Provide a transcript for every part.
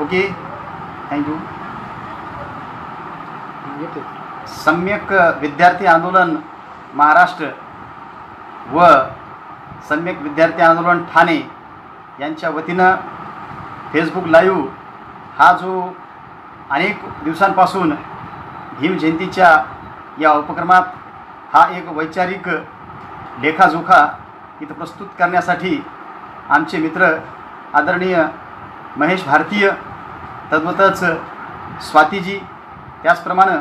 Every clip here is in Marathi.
Okay, thank you. सम्यक विद्यार्थी आंदोलन महाराष्ट्र व सम्यक विद्यार्थी आंदोलन ठाणे यांच्या वतीनं फेसबुक लाईव्ह हा जो अनेक दिवसांपासून भीम जयंतीच्या या उपक्रमात हा एक वैचारिक लेखाजोखा इथं प्रस्तुत करण्यासाठी आमचे मित्र आदरणीय महेश भारतीय, तद्वतच स्वातीजी, त्याचप्रमाणे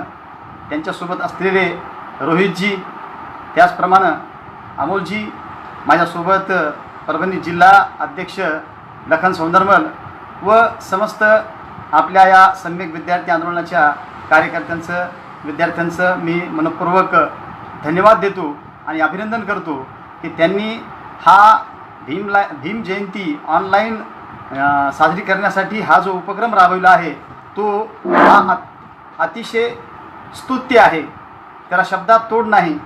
त्यांच्यासोबत असलेले रोहितजी, त्याचप्रमाणे अमोलजी, माझ्यासोबत परभणी जिल्हा अध्यक्ष लखन सौंदरमल व समस्त आपल्या या सम्यक विद्यार्थी आंदोलनाच्या कार्यकर्त्यांचं, विद्यार्थ्यांचं मी मनपूर्वक धन्यवाद देतो आणि अभिनंदन करतो की त्यांनी हा भीम जयंती ऑनलाईन साजरी करण्यासाठी हा जो उपक्रम राबवला आहे तो हा अतिशय स्तुत्य आहे, त्याला शब्दात तोड नाही.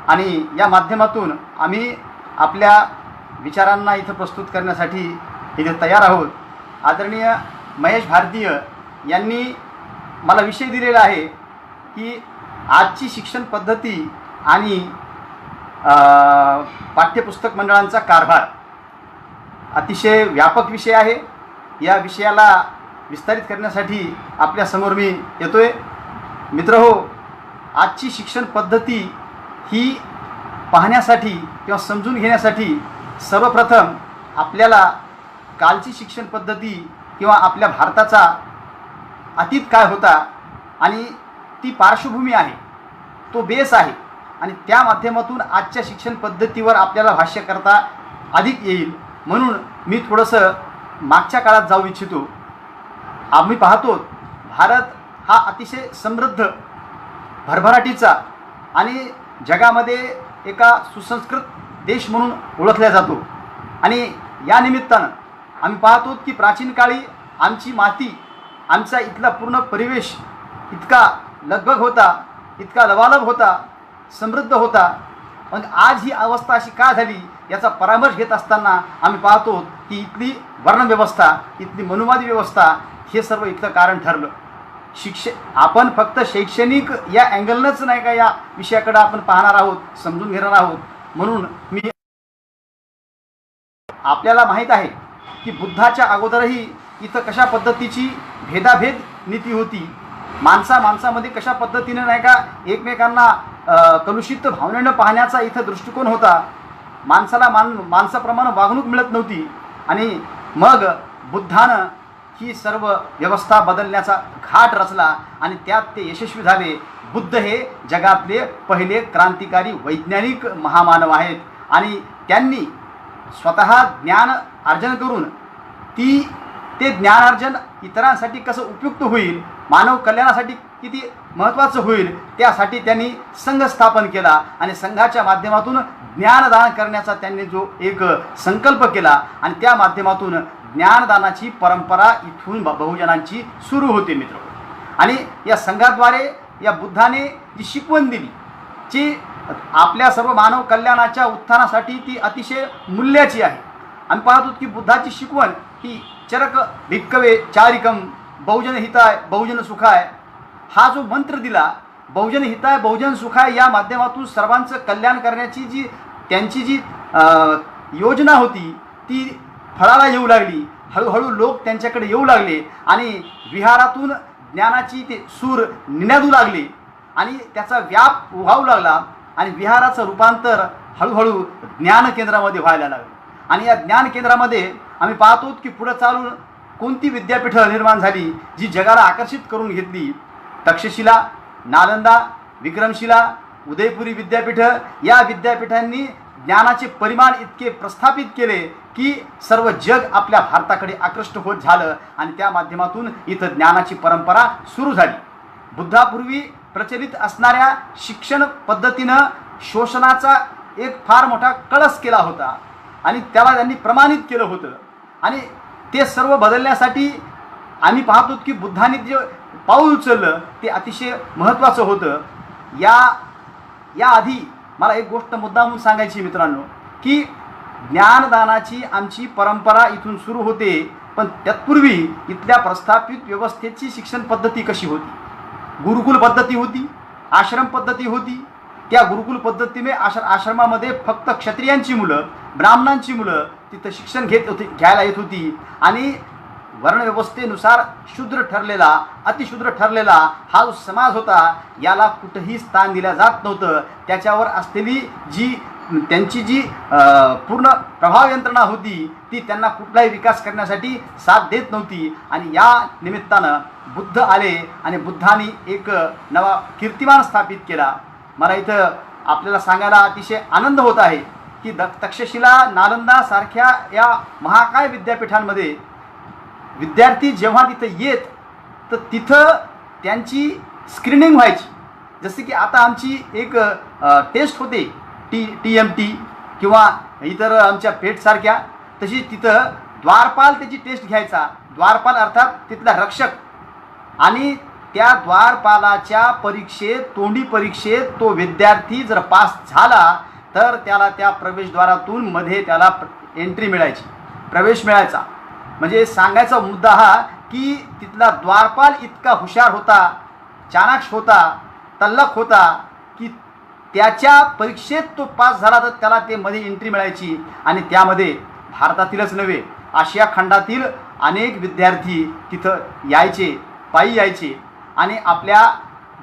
आणि या माध्यमातून आम्ही आपल्या विचारांना इथं प्रस्तुत करण्यासाठी इथे तयार आहोत. आदरणीय महेश भारतीय यांनी मला विषय दिलेला आहे की आजची शिक्षण पद्धती आणि पाठ्यपुस्तक मंडळांचा कारभार. अतिशय व्यापक विषय आहे. या विषयाला विस्तारित करण्यासाठी आपल्यासमोर मी येतोय. मित्रहो, आजची शिक्षण पद्धती ही पाहण्यासाठी किंवा समजून घेण्यासाठी सर्वप्रथम आपल्याला कालची शिक्षण पद्धती किंवा आपल्या भारताचा अतीत काय होता आणि ती पार्श्वभूमी आहे, तो बेस आहे, आणि त्या माध्यमातून आजच्या शिक्षण पद्धतीवर आपल्याला भाष्य करता अधिक येईल. म्हणून मी थोडंसं मागच्या काळात जाऊ इच्छितो. आम्ही पाहतो भारत हा अतिशय समृद्ध, भरभराटीचा आणि जगामध्ये एका सुसंस्कृत देश म्हणून ओळखला जातो. आणि या निमित्तानं आम्ही पाहतो की प्राचीन काळी आमची माती, आमचा इथला पूर्ण परिवेश इतका लगबग होता, इतका लबालब होता, समृद्ध होता. मग आज ही अवस्था अशी का झाली याचा परामर्श घेत असताना आम्ही पाहतो की इथली वर्णव्यवस्था, इथली मनुवादी व्यवस्था हे सर्व इथलं कारण ठरलं. आपण फक्त शैक्षणिक या अँगलनंच नाही का या विषयाकडे आपण पाहणार आहोत, समजून घेणार आहोत. म्हणून मी आपल्याला माहीत आहे की बुद्धाच्या अगोदरही इथं कशा पद्धतीची भेदाभेद नीती होती. माणसामध्ये कशा पद्धतीने नाही का एकमेकांना कलुषित भावनेनं पाहण्याचा इथं दृष्टिकोन होता. माणसाला माणसाप्रमाणे वागणूक मिळत नव्हती. आणि मग बुद्धानं ही सर्व व्यवस्था बदलण्याचा घाट रचला आणि त्यात ते यशस्वी झाले. बुद्ध हे जगातले पहिले क्रांतिकारी वैज्ञानिक महामानव आहेत आणि त्यांनी स्वतः ज्ञान अर्जन करून ते ज्ञानार्जन इतरांसाठी कसं उपयुक्त होईल, मानव कल्याणासाठी किती महत्त्वाचं होईल, त्यासाठी त्यांनी संघ स्थापन केला आणि संघाच्या माध्यमातून ज्ञानदान करण्याचा त्यांनी जो एक संकल्प केला आणि त्या माध्यमातून ज्ञानदानाची परंपरा इथून बहुजनांची सुरू होते मित्र. आणि या संघाद्वारे या बुद्धाने जी शिकवण दिली, जी आपल्या सर्व मानव कल्याणाच्या उत्थानासाठी ती अतिशय मूल्याची आहे. आम्ही पाहतो की बुद्धाची शिकवण ही चरक भिक्कवे चारिकम बहुजन हिताय बहुजन सुखाय हा जो मंत्र दिला, बहुजन हिताय बहुजन सुखाय, या माध्यमातून सर्वांचं कल्याण करण्याची जी त्यांची जी योजना होती ती फळाला येऊ लागली. हळूहळू लोक त्यांच्याकडे येऊ लागले आणि विहारातून ज्ञानाची ते सूर निनादू लागले आणि त्याचा व्याप उघावू लागला आणि विहाराचं रूपांतर हळूहळू ज्ञान केंद्रामध्ये व्हायला लागलं. आणि या ज्ञान केंद्रामध्ये आम्ही पाहतो की पुढे चालून कोणती विद्यापीठं निर्माण झाली जी जगाला आकर्षित करून घेतली. तक्षशिला, नालंदा, विक्रमशिला, उदयपुरी विद्यापीठं, या विद्यापीठांनी ज्ञानाचे परिमाण इतके प्रस्थापित केले की सर्व जग आपल्या भारताकडे आकृष्ट होत झालं आणि त्या माध्यमातून इथं ज्ञानाची परंपरा सुरू झाली. बुद्धापूर्वी प्रचलित असणाऱ्या शिक्षण पद्धतीनं शोषणाचा एक फार मोठा कळस केला होता आणि त्याला त्यांनी प्रमाणित केलं होतं. आणि ते सर्व बदलण्यासाठी आम्ही पाहतो की बुद्धाने जे पाऊल उचललं ते अतिशय महत्त्वाचं होतं. या आधी मला एक गोष्ट मुद्दामून सांगायची मित्रांनो की ज्ञानदानाची आमची परंपरा इथून सुरू होते पण तत्पूर्वी इथल्या प्रस्थापित व्यवस्थेची शिक्षण पद्धती कशी होती? गुरुकुल पद्धती होती, आश्रम पद्धती होती. त्या गुरुकुल पद्धतीने आश्रमामध्ये फक्त क्षत्रियांची मुलं, ब्राह्मणांची मुलं तिथं शिक्षण घ्यायला येत होती. आणि वर्णव्यवस्थेनुसार शूद्र ठरलेला, अतिशूद्र ठरलेला हा जो समाज होता याला कुठंही स्थान दिलं जात नव्हतं. त्याच्यावर असलेली त्यांची जी पूर्ण प्रभाव यंत्रणा होती ती त्यांना कुठलाही विकास करण्यासाठी साथ देत नव्हती. आणि या निमित्तानं बुद्ध आले आणि बुद्धांनी एक नवा कीर्तिमान स्थापित केला. मला इथं आपल्याला सांगायला अतिशय आनंद होत आहे की तक्षशिला, नालंदा सारख्या या महाकाय विद्यापीठांमध्ये विद्यार्थी जेव्हा तिथं येत तर तिथं त्यांची स्क्रीनिंग व्हायची. जसे की आता आमची एक टेस्ट होते TMT किंवा इतर आमच्या पेटसारख्या, तशी तिथं द्वारपाल त्याची टेस्ट घ्यायचा. द्वारपाल अर्थात तिथला रक्षक. आणि त्या द्वारपालाच्या परीक्षेत, तोंडी परीक्षेत तो विद्यार्थी जर पास झाला तर त्याला त्या प्रवेशद्वारातून मध्ये त्याला एंट्री मिळायची, प्रवेश मिळायचा. म्हणजे सांगायचा मुद्दा हा की तिथला द्वारपाल इतका हुशार होता, चाणाक्ष होता, तल्लख होता की त्याच्या परीक्षेत तो पास झाला तर त्याला ते मध्ये एंट्री मिळायची. आणि त्यामध्ये भारतातीलच नव्हे, आशिया खंडातील अनेक विद्यार्थी तिथं यायचे, पायी यायचे आणि आपल्या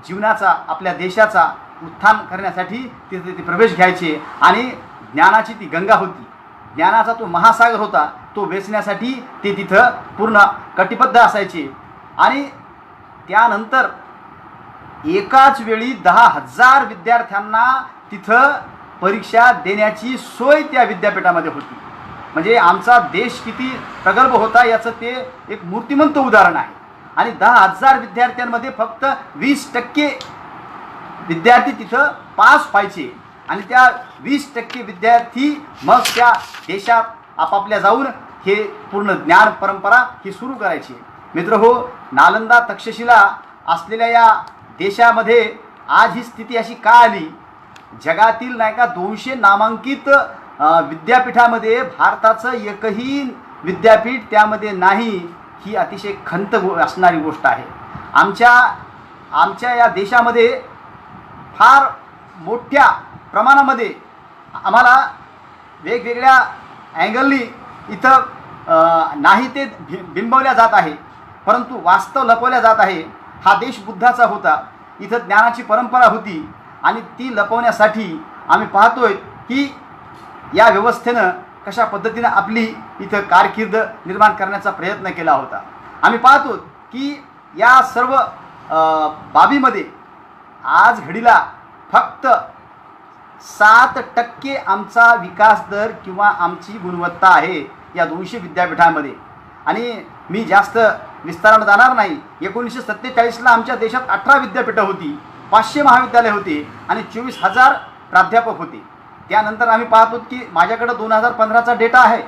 जीवनाचा, आपल्या देशाचा उत्थान करण्यासाठी तिथे ते प्रवेश घ्यायचे. आणि ज्ञानाची ती गंगा होती, ज्ञानाचा तो महासागर होता, तो वेचण्यासाठी ते तिथं पूर्ण कटिबद्ध असायचे. आणि त्यानंतर एकाच वेळी 10,000 विद्यार्थ्यांना तिथं परीक्षा देण्याची सोय त्या विद्यापीठामध्ये होती. म्हणजे आमचा देश किती प्रगल्भ होता याचं ते एक मूर्तिमंत उदाहरण आहे. आणि 10,000 विद्यार्थ्यांमध्ये फक्त 20% विद्यार्थी तिथं पास व्हायचे. आणि त्या 20% विद्यार्थी मग त्या देशात आपापल्या जाऊन हे पूर्ण ज्ञान परंपरा ही सुरू करायची. मित्र हो, नालंदा, तक्षशिला असलेल्या या देशामध्ये आज ही स्थिती अशी का आली? जगातील नाही का 200 नामांकित विद्यापीठामध्ये भारताचं एकही विद्यापीठ त्यामध्ये नाही, ही अतिशय खंत असणारी गोष्ट आहे. आमच्या या देशामध्ये फार मोठ्या प्रमाणामध्ये आम्हाला वेगवेगळ्या अँगलनी इथं नाही ते बिंबवल्या जात आहे, परंतु वास्तव लपवल्या जात आहे. हा देश बुद्धाचा होता, इथं ज्ञानाची परंपरा होती आणि ती लपवण्यासाठी आम्ही पाहतोय की या व्यवस्थेनं कशा पद्धतीनं आपली इथं कारकीर्द निर्माण करण्याचा प्रयत्न केला होता. आम्ही पाहतो की या सर्व बाबीमध्ये आज घडीला फक्त 7% आमचा विकास दर किंवा आमची गुणवत्ता आहे या 200 विद्यापीठांमध्ये. आणि मी जास्त विस्तारानं जाणार नाही. 1947ला आमच्या देशात 18 विद्यापीठं होती, 500 महाविद्यालय होते आणि 24,000 प्राध्यापक होते. त्यानंतर आम्ही पाहतो की माझ्याकडं 2015चा डेटा आहे,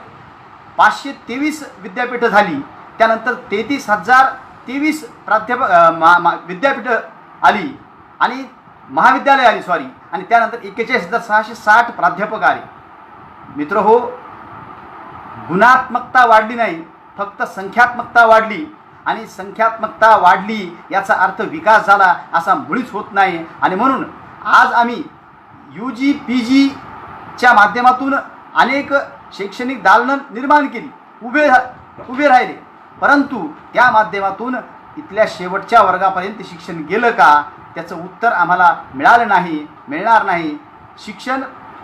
523 विद्यापीठं झाली. त्यानंतर 33,023 विद्यापीठं आली आणि महाविद्यालय आली आणि त्यानंतर 41,660 प्राध्यापक आले. मित्र हो, गुणात्मकता वाढली नाही, फक्त संख्यात्मकता वाढली. आणि संख्यात्मकता वाढली याचा अर्थ विकास झाला असा मुळीच होत नाही. आणि म्हणून आज आम्ही UG PGच्या माध्यमातून अनेक शैक्षणिक दालनं निर्माण केली, उभे राहिले, परंतु त्या माध्यमातून इथल्या शेवटच्या वर्गापर्यंत शिक्षण गेलं का त्याचं उत्तर आम्हाला मिळालं नाही, मिळणार नाही.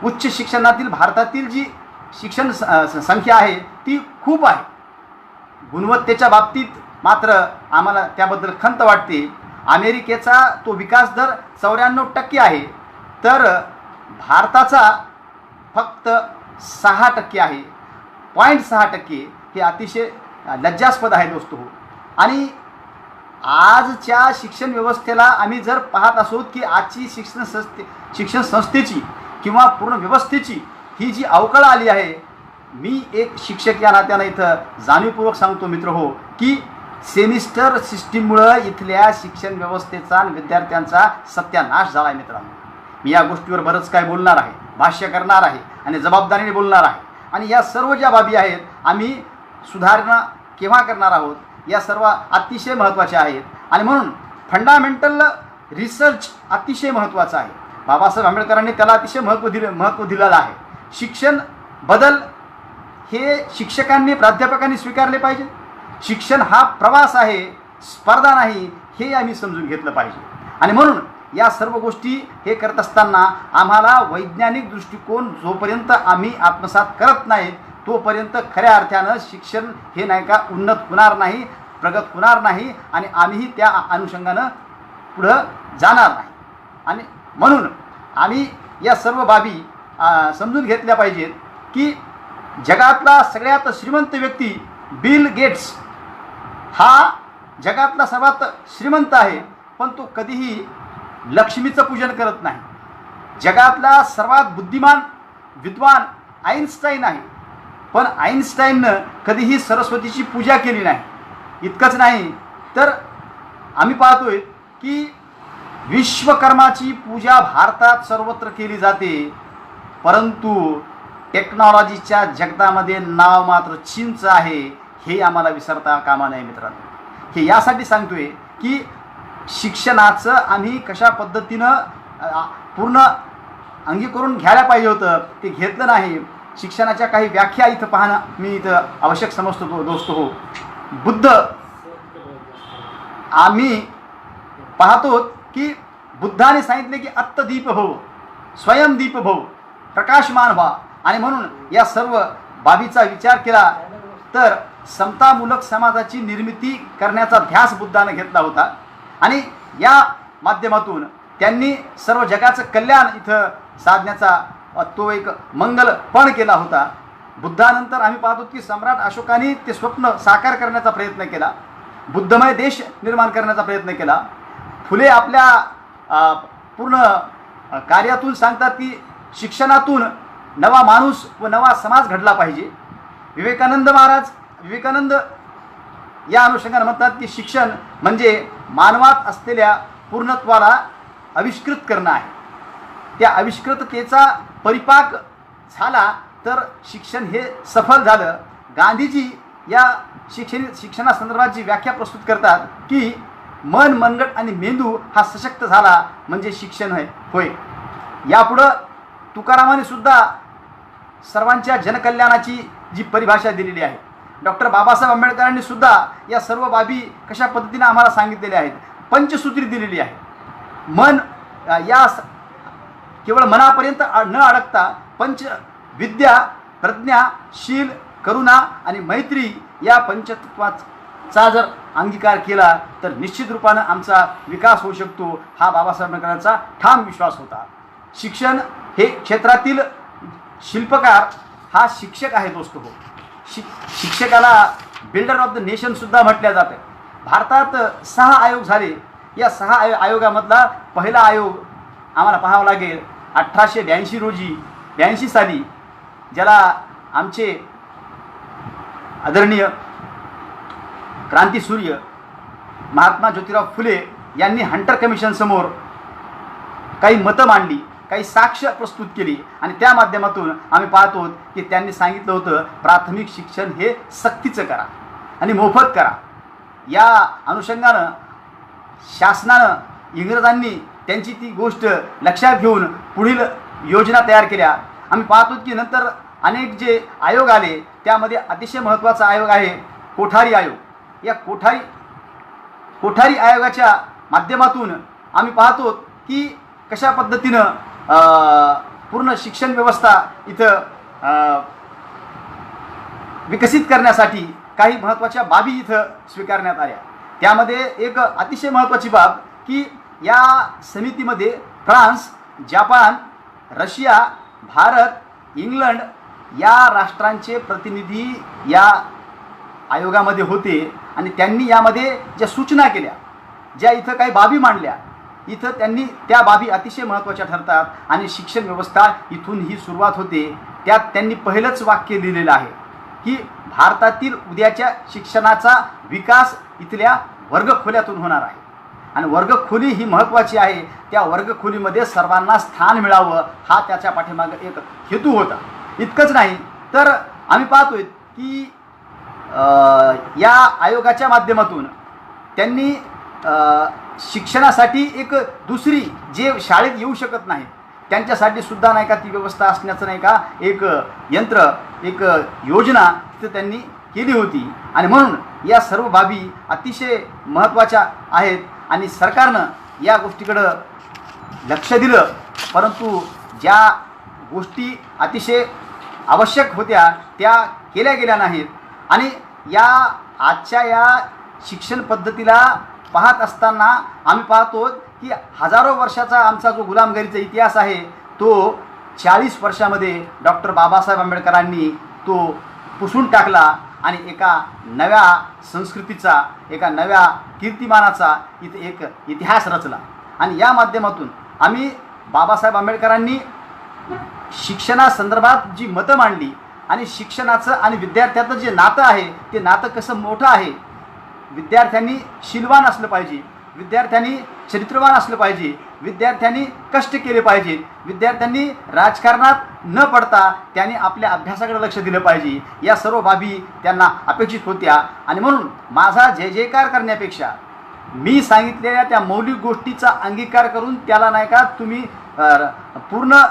उच्च शिक्षणातील भारतातील जी शिक्षण संख्या आहे ती खूप आहे. गुणवत्तेच्या बाबतीत मात्र आम्हाला त्याबद्दल खंत वाटते. अमेरिकेचा तो विकास दर 94% आहे, तर भारताचा फक्त 6% आहे, 0.6%. हे अतिशय लज्जास्पद आहे दोस्तो हो. आणि आजच्या शिक्षण व्यवस्थेला आम्ही जर पाहत असोत की आजची शिक्षण संस्थेची किंवा पूर्ण व्यवस्थेची ही जी अवकळ आली आहे, मी एक शिक्षक या नात्यानं इथं जाणीवपूर्वक सांगतो मित्र हो की सेमिस्टर सिस्टीममुळं इथल्या शिक्षण व्यवस्थेचा आणि विद्यार्थ्यांचा सत्यानाश झाला आहे. मित्रांनो, मी या गोष्टीवर बरंच काय बोलणार आहे, भाष्य करणार आहे आणि जबाबदारीने बोलणार आहे. आणि या सर्व ज्या बाबी आहेत आम्ही सुधारणा केव्हा करणार आहोत, या सर्व अतिशय महत्त्वाच्या आहेत. आणि म्हणून फंडामेंटल रिसर्च अतिशय महत्त्वाचा आहे. बाबासाहेब आंबेडकरांनी त्याला अतिशय महत्त्व दिलेलं आहे. शिक्षण बदल हे शिक्षकांनी प्राध्यापकांनी स्वीकारले पाहिजे. शिक्षण हा प्रवास आहे, स्पर्धा नाही, हे आम्ही समजून घेतलं पाहिजे. आणि म्हणून या सर्व गोष्टी हे करत असताना आम्हाला वैज्ञानिक दृष्टिकोन जोपर्यंत आम्ही आत्मसात करत नाही तोपर्यंत खऱ्या अर्थानं शिक्षण हे नाही का उन्नत होणार नाही, प्रगत होणार नाही आणि आम्हीही त्या अनुषंगानं पुढं जाणार नाही. आणि म्हणून आम्ही या सर्व बाबी समजून घेतल्या पाहिजेत की जगातला सगळ्यात श्रीमंत व्यक्ती बिल गेट्स हा जगातला सर्वात श्रीमंत आहे, पण तो कधीही लक्ष्मीचं पूजन करत नाही. जगातला सर्वात बुद्धिमान विद्वान आईन्स्टाईन आहे, पण आईन्स्टाईननं कधीही सरस्वतीची पूजा केली नाही. इतकंच नाही तर आम्ही पाहतोय की विश्वकर्माची पूजा भारतात सर्वत्र केली जाते, परंतु टेक्नॉलॉजीच्या जगतामध्ये नाव मात्र चीनचं आहे, हे आम्हाला विसरता कामा नये मित्रांनो. हे यासाठी सांगतोय की शिक्षणाचं आम्ही कशा पद्धतीनं पूर्ण अंगीकरून घ्यायला पाहिजे होतं, ते घेतलं नाही. शिक्षणाच्या काही व्याख्या इथं पाहणं मी इथं आवश्यक समजतो दोस्त हो. बुद्ध आम्ही पाहतो की बुद्धाने सांगितले की आत्मदीप भव, स्वयंदीप भव, प्रकाशमान व्हा. आणि म्हणून या सर्व बाबीचा विचार केला तर समतामूलक समाजाची निर्मिती करण्याचा ध्यास बुद्धाने घेतला होता आणि या माध्यमातून त्यांनी सर्व जगाचं कल्याण इथं साधण्याचा तो एक मंगलपण केला होता. बुद्धानंतर आम्ही पाहतो की सम्राट अशोकाने ते स्वप्न साकार करण्याचा प्रयत्न केला, बुद्धमय देश निर्माण करण्याचा प्रयत्न केला. फुले आपल्या पूर्ण कार्यातून सांगतात की शिक्षणातून नवा माणूस व नवा समाज घडला पाहिजे. विवेकानंद या अनुषंगाने म्हणतात की शिक्षण म्हणजे मानवात असलेल्या पूर्णत्वाला आविष्कृत करणं आहे. त्या आविष्कृततेचा परिपाक झाला तर शिक्षण हे सफल झालं. गांधीजी या शिक्षणासंदर्भात जी व्याख्या प्रस्तुत करतात की मन, मनगट आणि मेंदू हा सशक्त झाला म्हणजे शिक्षण होय. यापुढं तुकारामाने सुद्धा सर्वांच्या जनकल्याणाची जी परिभाषा दिलेली आहे, डॉक्टर बाबासाहेब आंबेडकरांनी सुद्धा या सर्व बाबी कशा पद्धतीने आम्हाला सांगितलेल्या आहेत. पंचसूत्री दिलेली आहे. मन या केवळ मनापर्यंत न अडकता पंच विद्या, प्रज्ञा, शील, करुणा आणि मैत्री या पंचतत्वाचा जर अंगीकार केला तर निश्चित रूपानं आमचा विकास होऊ शकतो, हा बाबासाहेब आंबेडकरांचा ठाम विश्वास होता. शिक्षण हे क्षेत्रातील शिल्पकार हा शिक्षक आहे दोस्त हो. शिक्षकाला बिल्डर ऑफ द नेशन सुद्धा म्हटल्या जाते. भारतात 6 आयोग झाले. या 6 आयोगामधला पहिला आयोग आम्हाला पाहावा लागेल 1882 साली, ज्याला आमचे आदरणीय क्रांतीसूर्य महात्मा ज्योतिराव फुले यांनी हंटर कमिशन समोर काही मतं मांडली, काही साक्ष प्रस्तुत केली आणि त्या माध्यमातून आम्ही पाहतो की त्यांनी सांगितलं होतं प्राथमिक शिक्षण हे सक्तीचं करा आणि मोफत करा. या अनुषंगानं शासनानं, इंग्रजांनी त्यांची ती गोष्ट लक्षात घेऊन पुढील योजना तयार केल्या. आम्ही पाहतो की नंतर अनेक जे आयोग आले त्यामध्ये अतिशय महत्त्वाचा आयोग आहे कोठारी आयोग. या कोठारी आयोगाच्या माध्यमातून आम्ही पाहतो की कशा पद्धतीनं पूर्ण शिक्षण व्यवस्था इथं विकसित करण्यासाठी काही महत्त्वाच्या बाबी इथं स्वीकारण्यात आल्या. त्यामध्ये एक अतिशय महत्त्वाची बाब की या समितीमध्ये France, Japan, Russia, Bharat, England या राष्ट्रांचे प्रतिनिधी या आयोगामध्ये होते आणि त्यांनी यामध्ये ज्या सूचना केल्या, ज्या इथं काही बाबी मांडल्या, इथं त्यांनी त्या बाबी अतिशय महत्त्वाच्या ठरतात आणि शिक्षण व्यवस्था इथून ही सुरुवात होते. त्यात त्यांनी पहिलंच वाक्य दिलेलं आहे की भारतातील उद्याच्या शिक्षणाचा विकास इथल्या वर्गखोल्यातून होणार आहे आणि वर्गखोली ही महत्त्वाची आहे. त्या वर्गखोलीमध्ये सर्वांना स्थान मिळावं हा त्याच्या पाठीमागे एक हेतू होता. इतकंच नाही तर आम्ही पाहतोय की या आयोगाच्या माध्यमातून त्यांनी शिक्षणासाठी एक दुसरी जे शाळेत येऊ शकत नाहीत त्यांच्यासाठी सुद्धा नाही का ती व्यवस्था असण्याचं नाही का एक यंत्र एक योजना तिथं त्यांनी केली होती. आणि म्हणून या सर्व बाबी अतिशय महत्त्वाच्या आहेत आणि सरकारनं या गोष्टीकडं लक्ष दिलं, परंतु ज्या गोष्टी अतिशय आवश्यक होत्या त्या केल्या गेल्या नाहीत. आणि या आजच्या या शिक्षण पद्धतीला पाहत असताना आम्ही पाहतो की हजारो वर्षाचा आमचा जो गुलामगिरीचा इतिहास आहे तो 40 वर्षामध्ये डॉक्टर बाबासाहेब आंबेडकरांनी तो पुसून टाकला आणि एका नव्या संस्कृतीचा एका नव्या कीर्तिमानाचा इथे एक इतिहास रचला. आणि या माध्यमातून आम्ही बाबासाहेब आंबेडकरांनी शिक्षणासंदर्भात जी मतं मांडली आणि शिक्षणाचं आणि विद्यार्थ्याचं जे नातं आहे ते नातं कसं मोठं आहे. विद्यार्थ्यांनी शीलवान असलं पाहिजे, विद्यार्थ्यांनी चरित्रवान असलं पाहिजे, विद्यार्थ्यांनी कष्ट केले पाहिजे, विद्यार्थ्यांनी राजकारणात न पडता त्यांनी आपल्या अभ्यासाकडे लक्ष दिलं पाहिजे. या सर्व बाबी त्यांना अपेक्षित होत्या. आणि म्हणून माझा जय जयकार करण्यापेक्षा मी सांगितलेल्या त्या मौलिक गोष्टीचा अंगीकार करून त्याला नाही का तुम्ही पूर्ण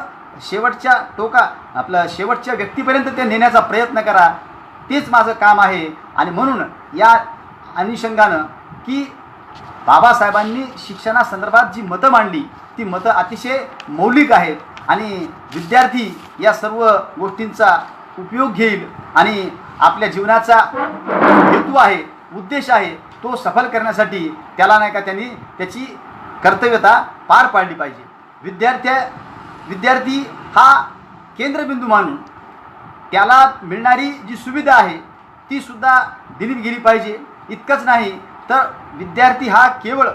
शेवटच्या शेवटच्या व्यक्तीपर्यंत ते नेण्याचा प्रयत्न करा, तेच माझं काम आहे. आणि म्हणून या अनुषंगानं की बाबासाहेबांनी शिक्षणासंदर्भात जी मतं मांडली ती मतं अतिशय मौलिक आहेत आणि विद्यार्थी या सर्व गोष्टींचा उपयोग घेईल आणि आपल्या जीवनाचा हेतू आहे, उद्देश आहे तो सफल करण्यासाठी त्याला नाही का त्यांनी त्याची कर्तव्यता पार पाडली पाहिजे. विद्यार्थी हा केंद्रबिंदू मानून त्याला मिळणारी जी सुविधा आहे ती सुद्धा दिली गेली पाहिजे. इतकंच नाही तर विद्यार्थी हा केवळ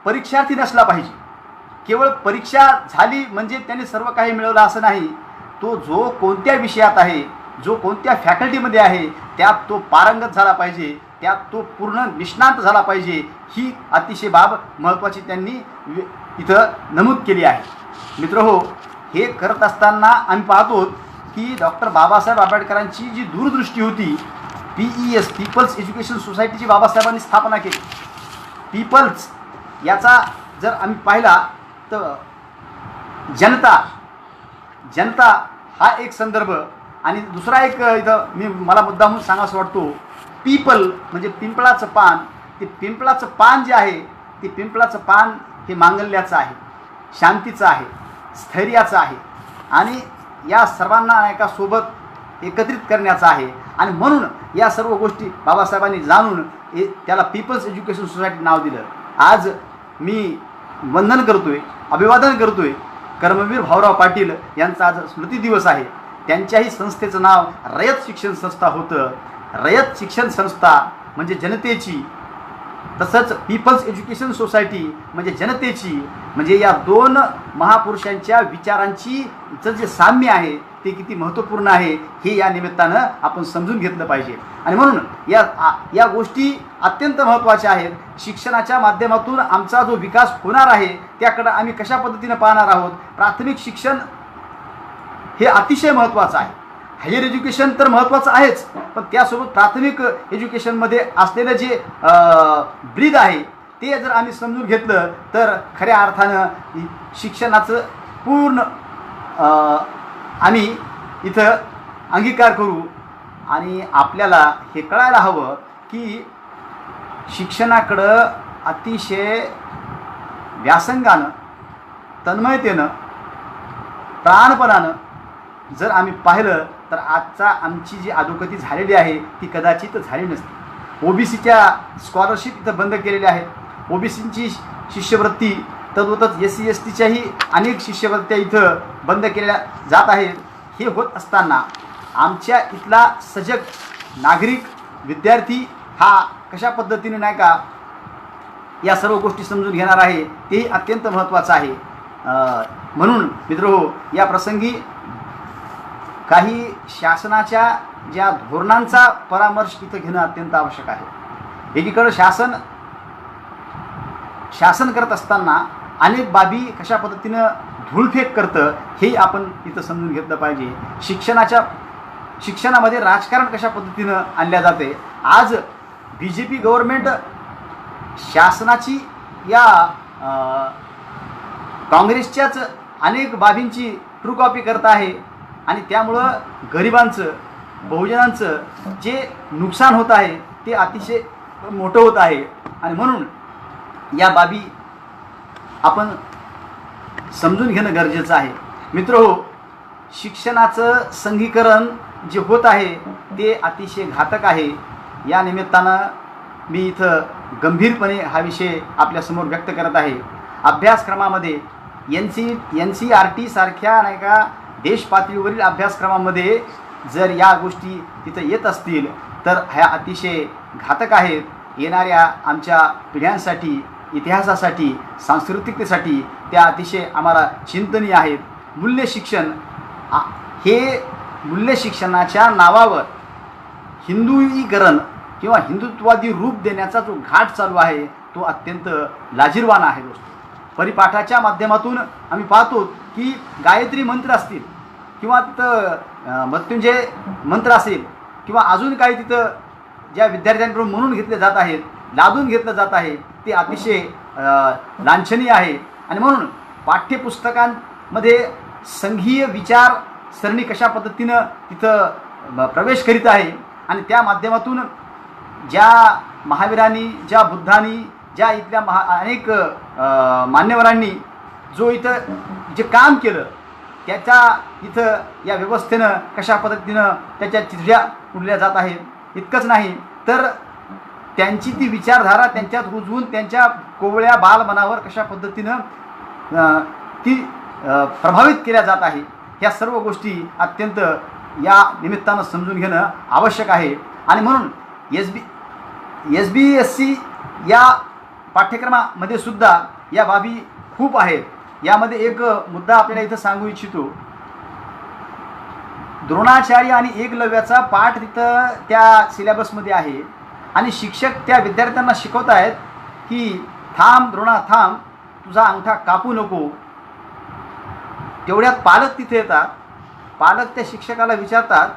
परीक्षार्थी नसला पाहिजे. केवळ परीक्षा झाली म्हणजे त्याने सर्व काही मिळवलं असं नाही. तो जो कोणत्या विषयात आहे, जो कोणत्या फॅकल्टीमध्ये आहे त्यात तो पारंगत झाला पाहिजे, त्यात तो पूर्ण निष्णात झाला पाहिजे. ही अतिशय बाब महत्त्वाची त्यांनी इथं नमूद केली आहे. मित्रहो, हे करत असताना आम्ही पाहतो की डॉक्टर बाबासाहेब आंबेडकरांची जी दूरदृष्टी होती, PES पीपल्स एज्युकेशन सोसायटीची बाबासाहेबांनी स्थापना केली. पीपल्स याचा जर आम्ही पाहिला तर जनता हा एक संदर्भ आणि दुसरा एक इथं मला मुद्दा म्हणून सांगायचं वाटतो. पीपल म्हणजे पिंपळाचं पान. ते पिंपळाचं पान जे आहे ते पिंपळाचं पान हे मांगल्याचं आहे, शांतीचं आहे, स्थैर्याचं आहे आणि या सर्वांना एका सोबत एकत्रित करण्याचं आहे. आणि म्हणून या सर्व गोष्टी बाबासाहेबांनी जाणून त्याला पीपल्स एज्युकेशन सोसायटी नाव दिलं. आज मी वंदन करतोय, अभिवादन करतोय कर्मवीर भाऊराव पाटील यांचा आज स्मृती दिवस आहे. त्यांच्याही संस्थेचं नाव रयत शिक्षण संस्था होतं. रयत शिक्षण संस्था म्हणजे जनतेची, तसंच पीपल्स एज्युकेशन सोसायटी म्हणजे जनतेची. म्हणजे या दोन महापुरुषांच्या विचारांची जे साम्य आहे ते किती महत्त्वपूर्ण आहे हे या निमित्तानं आपण समजून घेतलं पाहिजे. आणि म्हणून या गोष्टी अत्यंत महत्त्वाच्या आहेत. शिक्षणाच्या माध्यमातून आमचा जो विकास होणार आहे त्याकडं आम्ही कशा पद्धतीनं पाहणार आहोत. प्राथमिक शिक्षण हे अतिशय महत्त्वाचं आहे. हायर एज्युकेशन तर महत्त्वाचं आहेच, पण त्यासोबत प्राथमिक एज्युकेशनमध्ये असलेलं जे ब्रीद आहे ते जर आम्ही समजून घेतलं तर खऱ्या अर्थानं शिक्षणाचं पूर्ण आम्ही इथं अंगीकार करू. आणि आपल्याला हे कळायला हवं की शिक्षणाकडं अतिशय व्यासंगानं, तन्मयतेनं, प्राणपणानं जर आम्ही पाहिलं तर आजचा आमची जी अधोगती झालेली आहे ती कदाचित झाली नसती. ओबीसीच्या स्कॉलरशिप इथं बंद केलेल्या आहेत. ओबीसीची शिष्यवृत्ती तद्वतच SC STच्याही अनेक शिष्यवृत्त्या इथं बंद केल्या जात आहेत. हे होत असताना आमच्या इथला सजग नागरिक विद्यार्थी हा कशा पद्धतीने नाही का या सर्व गोष्टी समजून घेणार आहे तेही अत्यंत महत्त्वाचं आहे. म्हणून मित्रहो, या प्रसंगी काही शासनाच्या ज्या धोरणांचा परामर्श इथं घेणं अत्यंत आवश्यक आहे. एकीकडं शासन करत असताना अनेक बाबी कशा पद्धतीनं धूळफेक करतं हे आपण इथं समजून घेतलं पाहिजे. शिक्षणाच्या शिक्षणामध्ये राजकारण कशा पद्धतीनं आणल्या जाते. आज BJP गव्हर्नमेंट शासनाची या काँग्रेसच्याच अनेक बाबींची ट्रू कॉपी करत आहे आणि त्यामुळं गरिबांचं बहुजनांचं जे नुकसान होत आहे ते अतिशय मोठं होत आहे. आणि म्हणून या बाबी आपण समजून घेणं गरजेचं आहे. मित्रहो, शिक्षणाचं संघीकरण जे होत आहे ते अतिशय घातक आहे. या निमित्तानं मी इथं गंभीरपणे हा विषय आपल्यासमोर व्यक्त करत आहे. अभ्यासक्रमामध्ये NCERT सारख्या नाही का देश पातळीवरील अभ्यासक्रमामध्ये जर या गोष्टी तिथं येत असतील तर ह्या अतिशय घातक आहेत. येणाऱ्या आमच्या पिढ्यांसाठी, इतिहासासाठी, सांस्कृतिकतेसाठी त्या अतिशय आम्हाला चिंतनीय आहेत. मूल्य शिक्षण हे मूल्य शिक्षणाच्या नावावर हिंदुईकरण किंवा हिंदुत्वादी रूप देण्याचा जो घाट चालू आहे तो अत्यंत लाजिरवाण आहे दोस्त. परिपाठाच्या माध्यमातून आम्ही पाहतो की गायत्री मंत्र असतील किंवा तिथं मृत्युंजय मंत्र असेल किंवा अजून काही तिथं ज्या विद्यार्थ्यांकडून म्हणून घेतले जात आहेत, लादून घेतलं जात आहे ते अतिशय लांछनीय आहे. आणि म्हणून पाठ्यपुस्तकांमध्ये संघीय विचारसरणी कशा पद्धतीनं तिथं प्रवेश करीत आहे आणि त्या माध्यमातून ज्या महावीरांनी, ज्या बुद्धांनी, ज्या इथल्या अनेक मान्यवरांनी जो इथं जे काम केलं त्याच्या इथं या व्यवस्थेनं कशा पद्धतीनं त्याच्या चिठ्ठ्या उडल्या जात आहेत. इतकंच नाही तर त्यांची ती विचारधारा त्यांच्यात रुजवून त्यांच्या कोवळ्या बालमनावर कशा पद्धतीनं ती प्रभावित केल्या जात आहे. ह्या सर्व गोष्टी अत्यंत या निमित्तानं समजून घेणं आवश्यक आहे. आणि म्हणून SBSC या पाठ्यक्रमामध्ये सुद्धा या बाबी खूप आहेत. यामध्ये एक मुद्दा आपल्याला इथं सांगू इच्छितो. द्रोणाचार्य आणि एकलव्याचा पाठ तिथं त्या सिलेबसमध्ये आहे आणि शिक्षक त्या विद्यार्थ्यांना शिकवत आहेत की थांब द्रोणा थांब, तुझा अंगठा कापू नको. तेवढ्यात पालक तिथे येतात. पालक त्या शिक्षकाला विचारतात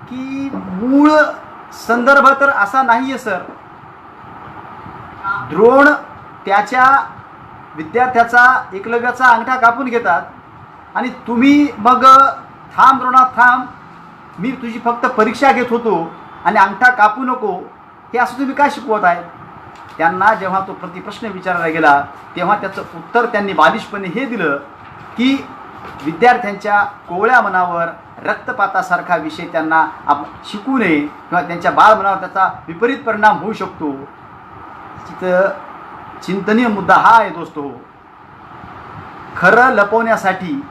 की मूळ संदर्भ तर असा नाही आहे सर. द्रोण त्याच्या विद्यार्थ्याचा एकलव्याचा अंगठा कापून घेतात आणि तुम्ही मग थांब द्रोणा थांब, मी तुझी फक्त परीक्षा घेत होतो आणि अंगठा कापू नको हे असं तुम्ही काय शिकवत आहे. त्यांना जेव्हा तो प्रतिप्रश्न विचारला गेला तेव्हा त्याचं उत्तर त्यांनी बालिशपणे हे दिलं की विद्यार्थ्यांच्या कोवळ्या मनावर रक्तपातासारखा विषय त्यांना शिकू नये किंवा त्यांच्या बाळमनावर त्याचा विपरीत परिणाम होऊ शकतो. तिथं चिंतनीय मुद्दा हा आहे दोस्तो. खरं लपवण्यासाठी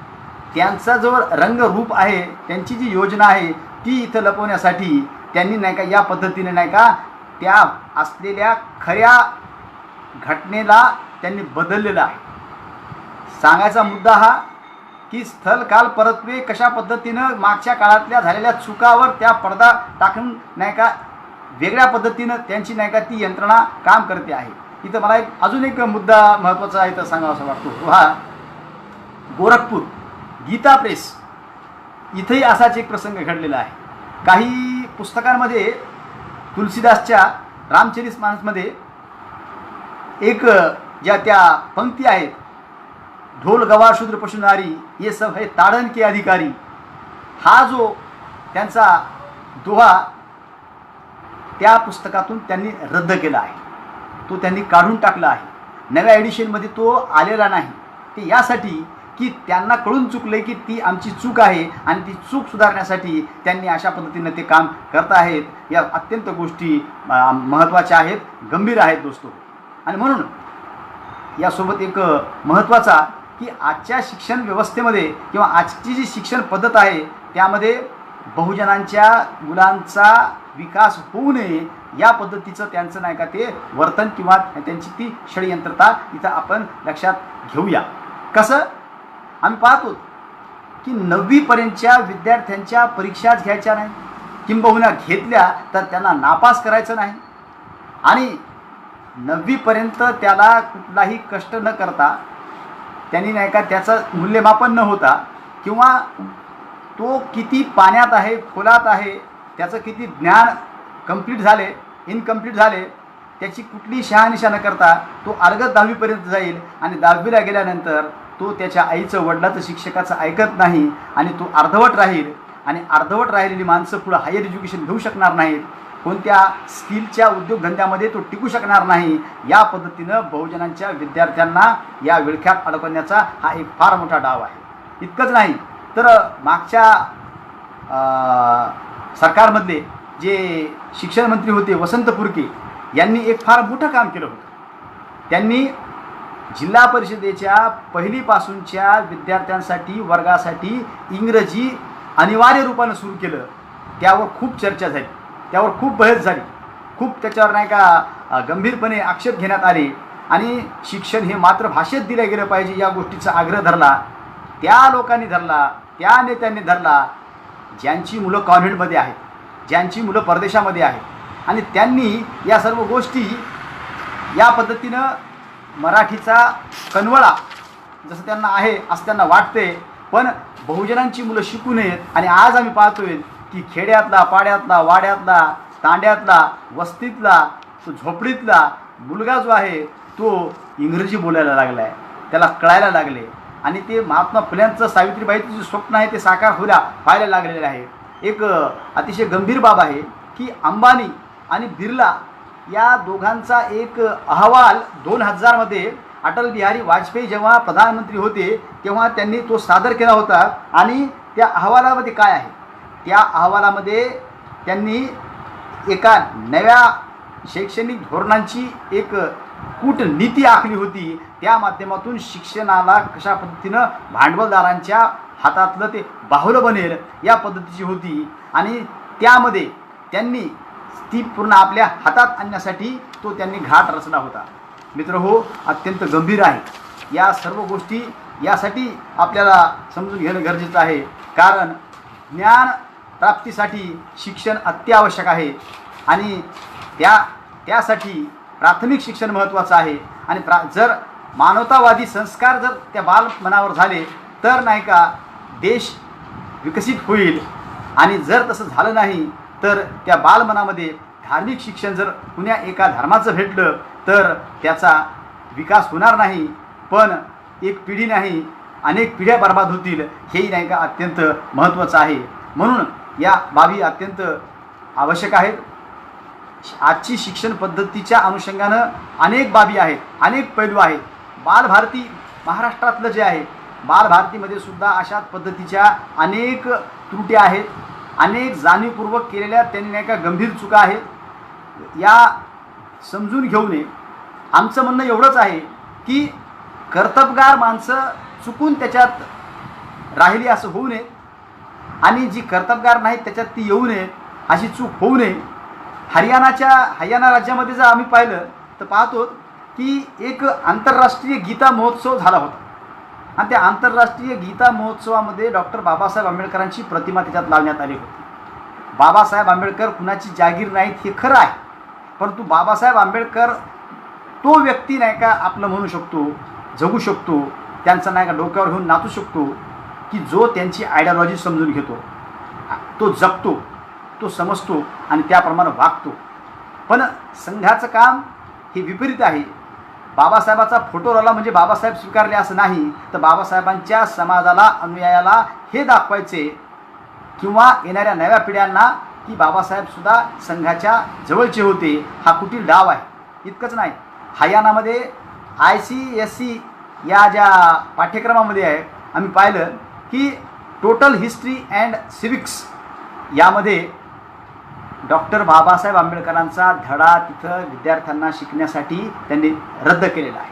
त्यांचा जो रंगरूप आहे, त्यांची जी योजना आहे ती इथं लपवण्यासाठी त्यांनी नाही का या पद्धतीने नाही का त्या असलेल्या खऱ्या घटनेला त्यांनी बदललेला आहे. सांगायचा मुद्दा हा की स्थल काल परत्वे कशा पद्धतीनं मागच्या काळातल्या झालेल्या चुकावर त्या पडदा टाकून नाही का वेगळ्या पद्धतीनं त्यांची नाही का ती यंत्रणा काम करते आहे. इथं मला अजून एक मुद्दा महत्त्वाचा आहे तर सांगावासा वाटतो. हा गोरखपूर गीता प्रेस इथंही असाच एक प्रसंग घडलेला आहे. काही पुस्तकांमध्ये तुलसीदासच्या रामचरितमानसमध्ये एक ज्या त्या पंक्ती आहेत, ढोल गवार शूद्र पशु नारी ये सब है ताड़न के अधिकारी. हा जो त्यांचा दोहा त्या पुस्तकातून त्यांनी रद्द केला आहे, तो त्यांनी काढून टाकला आहे. नव्या एडिशनमध्ये तो आलेला नाही. ते यासाठी की त्यांना कळून चुकले की ती आमची चूक आहे आणि ती चूक सुधारण्यासाठी त्यांनी अशा पद्धतीने ते काम करत आहेत. या अत्यंत गोष्टी महत्त्वाच्या आहेत, गंभीर आहेत दोस्तो. आणि म्हणून यासोबत एक महत्त्वाचा की आजच्या शिक्षण व्यवस्थेमध्ये किंवा आजची जी शिक्षण पद्धत आहे त्यामध्ये बहुजनांच्या मुलांचा विकास होऊ नये या पद्धतीचं त्यांचं नाही का ते वर्तन किंवा त्यांची ती षडयंत्रता इथं आपण लक्षात घेऊया. कसं आम्ही पाहतो की 9वीपर्यंतच्या विद्यार्थ्यांच्या परीक्षाच घ्यायच्या नाही, किंबहुना घेतल्या तर त्यांना नापास करायचं नाही आणि 9वीपर्यंत त्याला कुठलाही कष्ट न करता त्यांनी नाही का त्याचं मूल्यमापन न होता किंवा तो किती पाण्यात आहे, खोलात आहे, त्याचं किती ज्ञान कंप्लीट झाले, इनकम्प्लीट झाले, त्याची कुठली शहानिशा न करता तो अर्गत 10वीपर्यंत जाईल आणि 10वीला गेल्यानंतर तो त्याच्या आईचं, वडिलाचं, शिक्षकाचं ऐकत नाही आणि तो अर्धवट राहील. आणि अर्धवट राहिलेली माणसं पुढं हायर एज्युकेशन घेऊ शकणार नाहीत, कोणत्या स्किलच्या उद्योगधंद्यामध्ये तो टिकू शकणार नाही. या पद्धतीनं बहुजनांच्या विद्यार्थ्यांना या विळख्यात अडकवण्याचा हा एक फार मोठा डाव आहे. इतकंच नाही तर मागच्या सरकारमधले जे शिक्षण मंत्री होते वसंत पुरके यांनी एक फार मोठं काम केलं होतं. त्यांनी जिल्हा परिषदेच्या पहिलीपासूनच्या विद्यार्थ्यांसाठी वर्गासाठी इंग्रजी अनिवार्य रूपानं सुरू केलं. त्यावर खूप चर्चा झाली, त्यावर खूप बहस झाली, खूप त्याच्यावर नाही का गंभीरपणे आक्षेप घेण्यात आले आणि शिक्षण हे मातृभाषेत दिलं गेलं पाहिजे या गोष्टीचा आग्रह धरला. त्या लोकांनी धरला, त्या नेत्यांनी धरला ज्यांची मुलं कॉन्व्हेंटमध्ये आहेत, ज्यांची मुलं परदेशामध्ये आहेत आणि त्यांनी या सर्व गोष्टी या पद्धतीनं मराठीचा कनवळा जसं त्यांना आहे असं त्यांना वाटते, पण बहुजनांची मुलं शिकू नयेत. आणि आज आम्ही पाहतोय की खेड्यातला, पाड्यातला, वाड्यातला, तांड्यातला, वस्तीतला, तो झोपडीतला मुलगा जो आहे तो इंग्रजी बोलायला लागला आहे, त्याला कळायला लागले आणि ते महात्मा फुल्यांचं, सावित्रीबाईचं जे स्वप्न आहे ते साकार व्हायला लागलेलं आहे. एक अतिशय गंभीर बाब आहे की अंबानी आणि बिर्ला या दोघांचा एक अहवाल 2000मध्ये अटल बिहारी वाजपेयी जेव्हा प्रधानमंत्री होते तेव्हा त्यांनी तो सादर केला होता. आणि त्या अहवालामध्ये काय आहे, त्या अहवालामध्ये त्यांनी एका नव्या शैक्षणिक धोरणांची एक कूटनीती आखली होती. त्या माध्यमातून शिक्षणाला कशा पद्धतीनं भांडवलदारांच्या हातातलं ते बाहुलं बनेल या पद्धतीची होती आणि त्यामध्ये त्यांनी ती पूर्ण आपल्या हातात आणण्यासाठी तो त्यांनी घाट रचला होता. मित्रहो, अत्यंत गंभीर आहे. या सर्व गोष्टी यासाठी आपल्याला समजून घेणं गरजेचं आहे, कारण ज्ञान प्राप्तीसाठी शिक्षण अत्यावश्यक आहे आणि त्यासाठी प्राथमिक शिक्षण महत्त्वाचं आहे. आणि जर मानवतावादी संस्कार जर त्या बालमनावर झाले तर नाही का देश विकसित होईल. आणि जर तसं झालं नाही तर त्या बालमनामध्ये धार्मिक शिक्षण जर कुण्या एका धर्माचं भेटलं तर त्याचा विकास होणार नाही, पण एक पिढी नाही अनेक पिढ्या बर्बाद होतील, हेही नाही का अत्यंत महत्त्वाचं आहे. म्हणून या बाबी अत्यंत आवश्यक आहेत. आजची शिक्षण पद्धतीच्या अनुषंगानं अनेक बाबी आहेत, अनेक पैलू आहेत. बालभारती महाराष्ट्रातलं जे आहे, बालभारतीमध्ये सुद्धा अशाच पद्धतीच्या अनेक त्रुटी आहेत, अनेक जाणीवपूर्वक केलेल्या त्यांनी नाही का गंभीर चुका आहेत. या समजून घेऊ नये. आमचं म्हणणं एवढंच आहे की कर्तबगार माणसं चुकून त्याच्यात राहिली असं होऊ नये आणि जी कर्तबगार नाहीत त्याच्यात ती येऊ नये, अशी चूक होऊ नये. हरियाणा राज्यामध्ये जर आम्ही पाहिलं तर पाहतो की एक आंतरराष्ट्रीय गीता महोत्सव झाला होता आणि त्या आंतरराष्ट्रीय गीता महोत्सवामध्ये डॉक्टर बाबासाहेब आंबेडकरांची प्रतिमा त्याच्यात लावण्यात आली होती. बाबासाहेब आंबेडकर कुणाची जागीर नाहीत हे खरं आहे, परंतु बाबासाहेब आंबेडकर तो व्यक्ती नाही का आपलं म्हणू शकतो, जगू शकतो, त्यांचा नाही का डोक्यावर घेऊन नाचू शकतो की जो त्यांची आयडियॉलॉजी समजून घेतो, तो जगतो, तो समजतो आणि त्याप्रमाणे वागतो. पण संघाचं काम हे विपरीत आहे. बाबासाहेबाचा फोटो लावला म्हणजे बाबासाहेब स्वीकारले असं नाही, तर बाबासाहेबांच्या समाजाला, अनुयायाला हे दाखवायचे किंवा येणाऱ्या नव्या पिढ्यांना की बाबासाहेबसुद्धा संघाच्या जवळचे होते. हा कुटील डाव आहे. इतकंच नाही, हरियाणामध्ये ICSE या ज्या पाठ्यक्रमामध्ये आहे आम्ही पाहिलं की टोटल हिस्ट्री अँड सिविक्स यामध्ये डॉक्टर बाबासाहेब आंबेडकरांचा धडा तिथं विद्यार्थ्यांना शिकण्यासाठी त्यांनी रद्द केलेला आहे.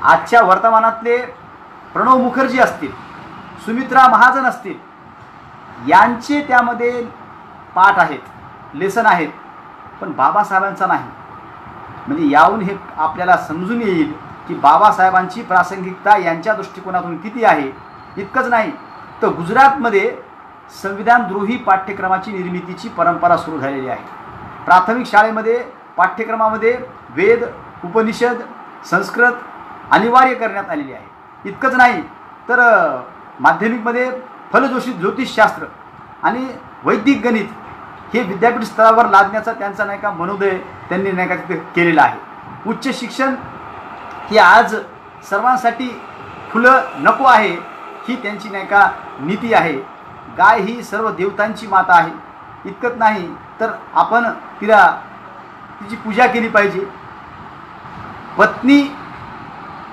आजच्या वर्तमानातले प्रणव मुखर्जी असतील, सुमित्रा महाजन असतील, यांचे त्यामध्ये पाठ आहेत, लेसन आहेत, पण बाबासाहेबांचा नाही. म्हणजे याहून हे आपल्याला समजून येईल की बाबासाहेबांची प्रासंगिकता यांच्या दृष्टिकोनातून किती आहे. इतकंच नाही तर गुजरातमध्ये संविधानद्रोही पाठ्यक्रमाची निर्मितीची परंपरा सुरू झालेली आहे. प्राथमिक शाळेमध्ये पाठ्यक्रमामध्ये वेद, उपनिषद, संस्कृत अनिवार्य करण्यात आलेली आहे. इतकंच नाही तर माध्यमिकमध्ये फलजोशी ज्योतिषशास्त्र आणि वैदिक गणित हे विद्यापीठ स्तरावर लादण्याचा त्यांचा नाही का मनोदय त्यांनी नाही का तिथे केलेला आहे. उच्च शिक्षण ही आज सर्वांसाठी खुलं नको आहे ही त्यांची नाही का नीती आहे. गाय ही सर्व देवतांची माता आहे. इतकंच नाही तर आपण तिची पूजा केली पाहिजे. पत्नी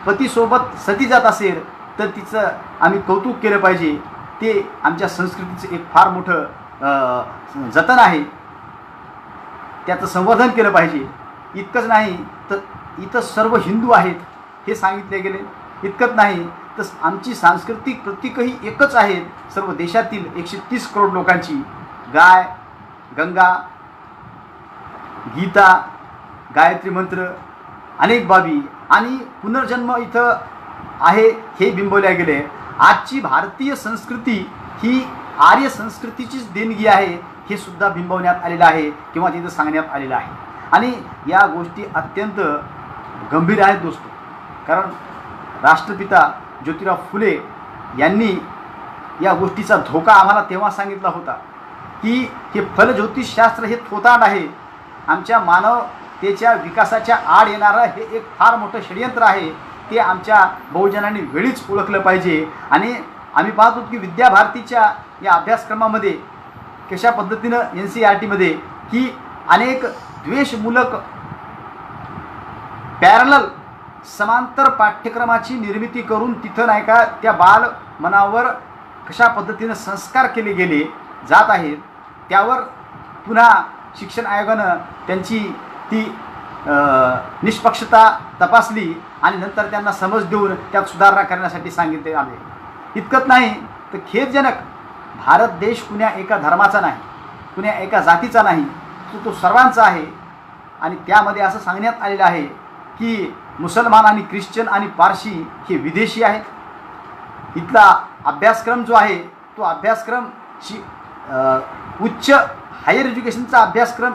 पतीसोबत सती जात असेल तर तिचं आम्ही कौतुक केलं पाहिजे. ते आमच्या संस्कृतीचं एक फार मोठं जतन आहे. त्याचं संवर्धन केलं पाहिजे. इतकंच नाही तर इथं सर्व हिंदू आहेत हे सांगितले गेले. इतकंच नाही तर आमची सांस्कृतिक प्रतीकही एकच आहेत सर्व देशातील 130 करोड लोकांची. गाय, गंगा, गीता, गायत्री मंत्र, अनेक बाबी आणि पुनर्जन्म इथं आहे हे बिंबवल्या गेले. आजची भारतीय संस्कृती ही आर्य संस्कृतीचीच देणगी आहे हे सुद्धा बिंबवण्यात आलेलं आहे किंवा तिथं सांगण्यात आलेलं आहे. आणि या गोष्टी अत्यंत गंभीर आहेत दोस्तो. कारण राष्ट्रपिता ज्योतिराव फुले यांनी या गोष्टीचा धोका आम्हाला तेव्हा सांगितला होता की हे फलज्योतिषशास्त्र हे थोतांड आहे. आमच्या मानवतेच्या विकासाच्या आड येणारं हे एक फार मोठं षडयंत्र आहे. ते आमच्या बहुजनांनी वेळीच ओळखलं पाहिजे. आणि आम्ही पाहतो की विद्याभारतीच्या या अभ्यासक्रमामध्ये कशा पद्धतीनं NCERTमध्ये की अनेक द्वेषमूलक पॅरलल समांतर पाठ्यक्रमाची निर्मिती करून तिथं नाही का त्या बाल मनावर कशा पद्धतीनं संस्कार केले गेले जात आहेत त्यावर पुन्हा शिक्षण आयोगानं त्यांची ती निष्पक्षता तपासली आणि नंतर त्यांना समज देऊन त्यात सुधारणा करण्यासाठी सांगितले आले. इतकंच नाही तर खेदजनक भारत देश कुण्या एका धर्माचा नाही, कुण्या एका जातीचा नाही, तो सर्वांचा आहे. आणि त्यामध्ये असं सांगण्यात आलेलं आहे की मुसलमान आणि ख्रिश्चन आणि पारशी हे विदेशी आहेत. इथला अभ्यासक्रम जो आहे तो अभ्यासक्रम उच्च हायर एज्युकेशनचा अभ्यासक्रम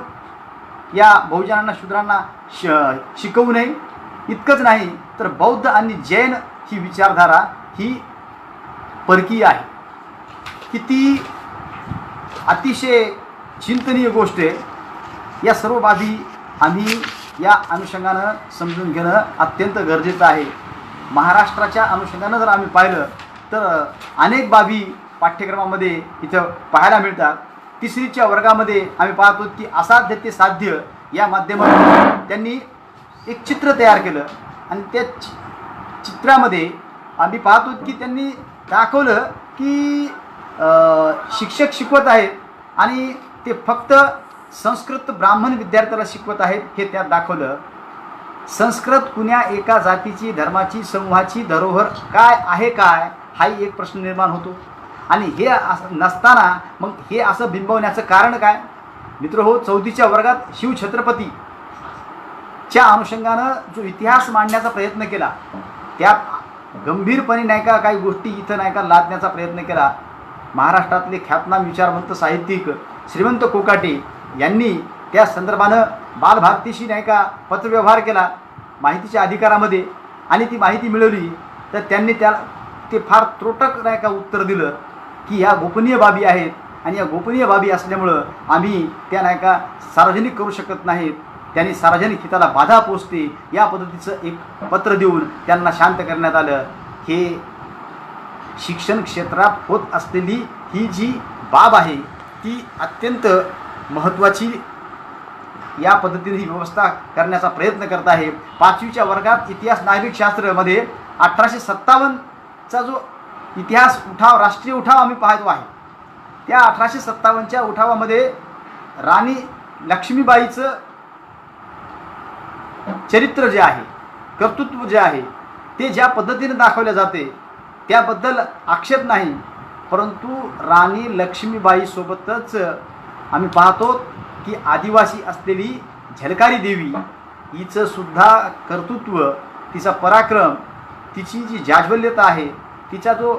या बहुजनांना शूद्रांना शिकवू नये. इतकंच नाही तर बौद्ध आणि जैन ही विचारधारा ही परकीय आहे. किती अतिशय चिंतनीय गोष्ट आहे. या सर्व बाबी आम्ही या अनुषंगानं समजून घेणं अत्यंत गरजेचं आहे. महाराष्ट्राच्या अनुषंगानं जर आम्ही पाहिलं तर अनेक बाबी पाठ्यक्रमामध्ये इथं पाहायला मिळतात. तिसरीच्या वर्गामध्ये आम्ही पाहतो की असाध्य ते साध्य या माध्यमातून त्यांनी एक चित्र तयार केलं आणि त्या चित्रामध्ये आम्ही पाहतो की त्यांनी दाखवलं की शिक्षक शिकवत आहेत आणि ते फक्त संस्कृत ब्राह्मण विद्यार्थ्याला शिकवत आहेत हे त्यात दाखवलं. संस्कृत कुण्या एका जातीची धर्माची समूहाची धरोहर काय आहे काय हाही एक प्रश्न निर्माण होतो. आणि हे नसताना मग हे असं बिंबवण्याचं कारण काय? मित्रहो, 4थीच्या वर्गात शिवछत्रपतीच्या अनुषंगानं जो इतिहास मांडण्याचा प्रयत्न केला त्यात गंभीरपणे नाही का काही गोष्टी इथं नाही का लादण्याचा प्रयत्न केला. महाराष्ट्रातले ख्यातनाम विचारवंत साहित्यिक श्रीमंत कोकाटे यांनी त्या संदर्भानं बालभारतीशी नाही का पत्रव्यवहार केला माहितीच्या अधिकारामध्ये आणि ती माहिती मिळवली तर त्यांनी ते फार त्रोटक नाही का उत्तर दिलं की ह्या गोपनीय बाबी आहेत आणि या गोपनीय बाबी असल्यामुळं आम्ही त्या नाही का सार्वजनिक करू शकत नाहीत. त्यांनी सार्वजनिक हिताला बाधा पोचते या पद्धतीचं एक पत्र देऊन त्यांना शांत करण्यात आलं. हे शिक्षण क्षेत्रात होत असलेली ही जी बाब आहे ती अत्यंत महत्त्वाची या पद्धतीने ही व्यवस्था करण्याचा प्रयत्न करत आहे. 5वीच्या वर्गात इतिहास नागरिकशास्त्रामध्ये 1857चा जो इतिहास उठाव राष्ट्रीय उठाव आम्ही पाहतो आहे त्या 1857च्या उठावामध्ये राणी लक्ष्मीबाईचं चरित्र जे आहे कर्तृत्व जे आहे ते ज्या पद्धतीने दाखवले जाते त्याबद्दल आक्षेप नाही. परंतु राणी लक्ष्मीबाईसोबतच आम्ही पाहतो की आदिवासी असलेली झलकारी देवी हिचं सुद्धा कर्तृत्व, तिचा पराक्रम, तिची जी जाज्वल्यता आहे, तिचा जो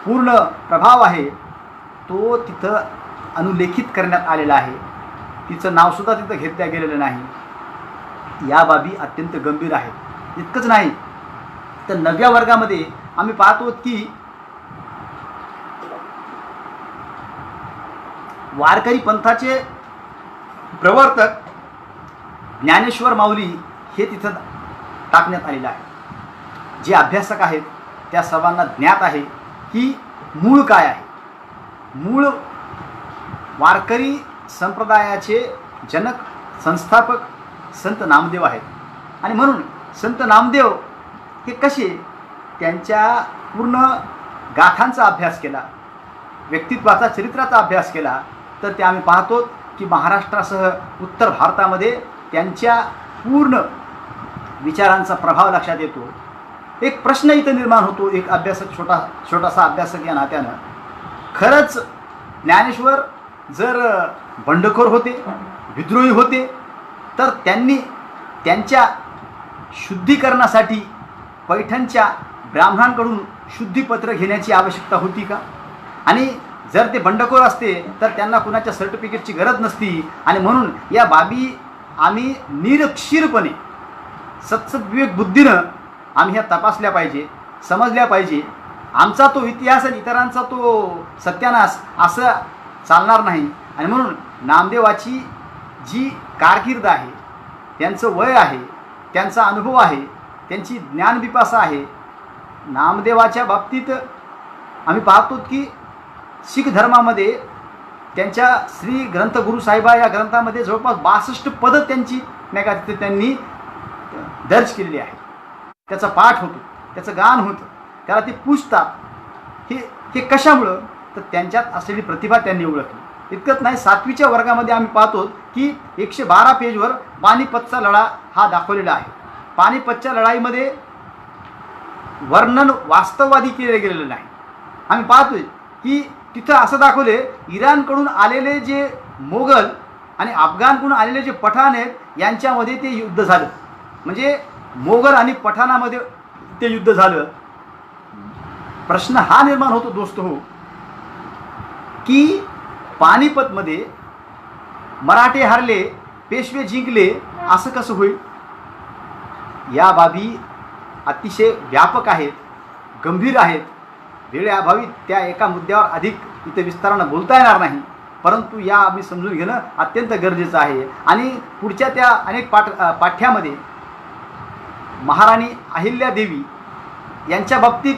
पूर्ण प्रभाव आहे तो तिथं अनुलेखित करण्यात आलेला आहे. तिचं नावसुद्धा तिथं घेतल्या गेलेलं नाही. या बाबी अत्यंत गंभीर आहेत. इतकंच नाही तर 9व्या वर्गामध्ये आम्ही पाहतो की वारकरी पंथाचे प्रवर्तक ज्ञानेश्वर माऊली हे तिथं टाकण्यात आलेलं आहे. जे अभ्यासक आहेत त्या सर्वांना ज्ञात आहे की मूळ काय आहे. मूळ वारकरी संप्रदायाचे जनक संस्थापक संत नामदेव आहेत. आणि म्हणून संत नामदेव हे कसे त्यांच्या पूर्ण गाथांचा अभ्यास केला, व्यक्तित्वाचा चरित्राचा अभ्यास केला, तर ते आम्ही पाहतो की महाराष्ट्रासह उत्तर भारतामध्ये त्यांच्या पूर्ण विचारांचा प्रभाव लक्षात येतो. एक प्रश्न इथं निर्माण होतो, एक अभ्यासक छोटासा अभ्यासक या नात्यानं, खरंच ज्ञानेश्वर जर बंडखोर होते, विद्रोही होते, तर त्यांनी त्यांच्या शुद्धीकरणासाठी पैठणच्या ब्राह्मणांकडून शुद्धीपत्र घेण्याची आवश्यकता होती का? आणि जर ते बंडखोर असते तर त्यांना कुणाच्या सर्टिफिकेटची गरज नसती. आणि म्हणून या बाबी आम्ही निरक्षीरपणे सत्सद्विवेक बुद्धीनं आम्ही ह्या तपासल्या पाहिजे, समजल्या पाहिजे. आमचा तो इतिहास आणि इतरांचा तो सत्यानाश असं चालणार नाही. आणि म्हणून नामदेवाची जी कारकीर्द आहे, त्यांचं वय आहे, त्यांचा अनुभव आहे, त्यांची ज्ञानपिपासा आहे. नामदेवाच्या बाबतीत आम्ही पाहतो की शीख धर्मामध्ये त्यांच्या श्री ग्रंथ गुरु साहिबा या ग्रंथामध्ये जवळपास 62 पदं त्यांची नाही का तिथे त्यांनी दर्ज केलेली आहे. त्याचा पाठ होतो, त्याचं गान होतं, त्याला ते पूजतात. हे कशामुळं? तर त्यांच्यात असलेली प्रतिभा त्यांनी ओळखली. इतकंच नाही, 7वीच्या वर्गामध्ये आम्ही पाहतो की 112 पेजवर पानिपतचा लढा हा दाखवलेला आहे. पानिपतच्या लढाईमध्ये वर्णन वास्तववादी केले गेलेलं नाही. आम्ही पाहतोय की तिथं असं दाखवले, इराणकडून आलेले जे मोगल आणि अफगाणकडून आलेले जे पठाण आहेत यांच्यामध्ये ते युद्ध झालं. म्हणजे मोगल आणि पठाणामध्ये ते युद्ध झालं. प्रश्न हा निर्माण होतो दोस्त हो की पानिपतमध्ये मराठे हारले, पेशवे जिंकले, असं कसं होईल? या बाबी अतिशय व्यापक आहेत, गंभीर आहेत. वेळेअभावी त्या एका मुद्द्यावर अधिक इथे विस्तारानं बोलता येणार नाही, परंतु या आम्ही समजून घेणं अत्यंत गरजेचं आहे. आणि पुढच्या त्या अनेक पाठ्यामध्ये महाराणी अहिल्यादेवी यांच्या बाबतीत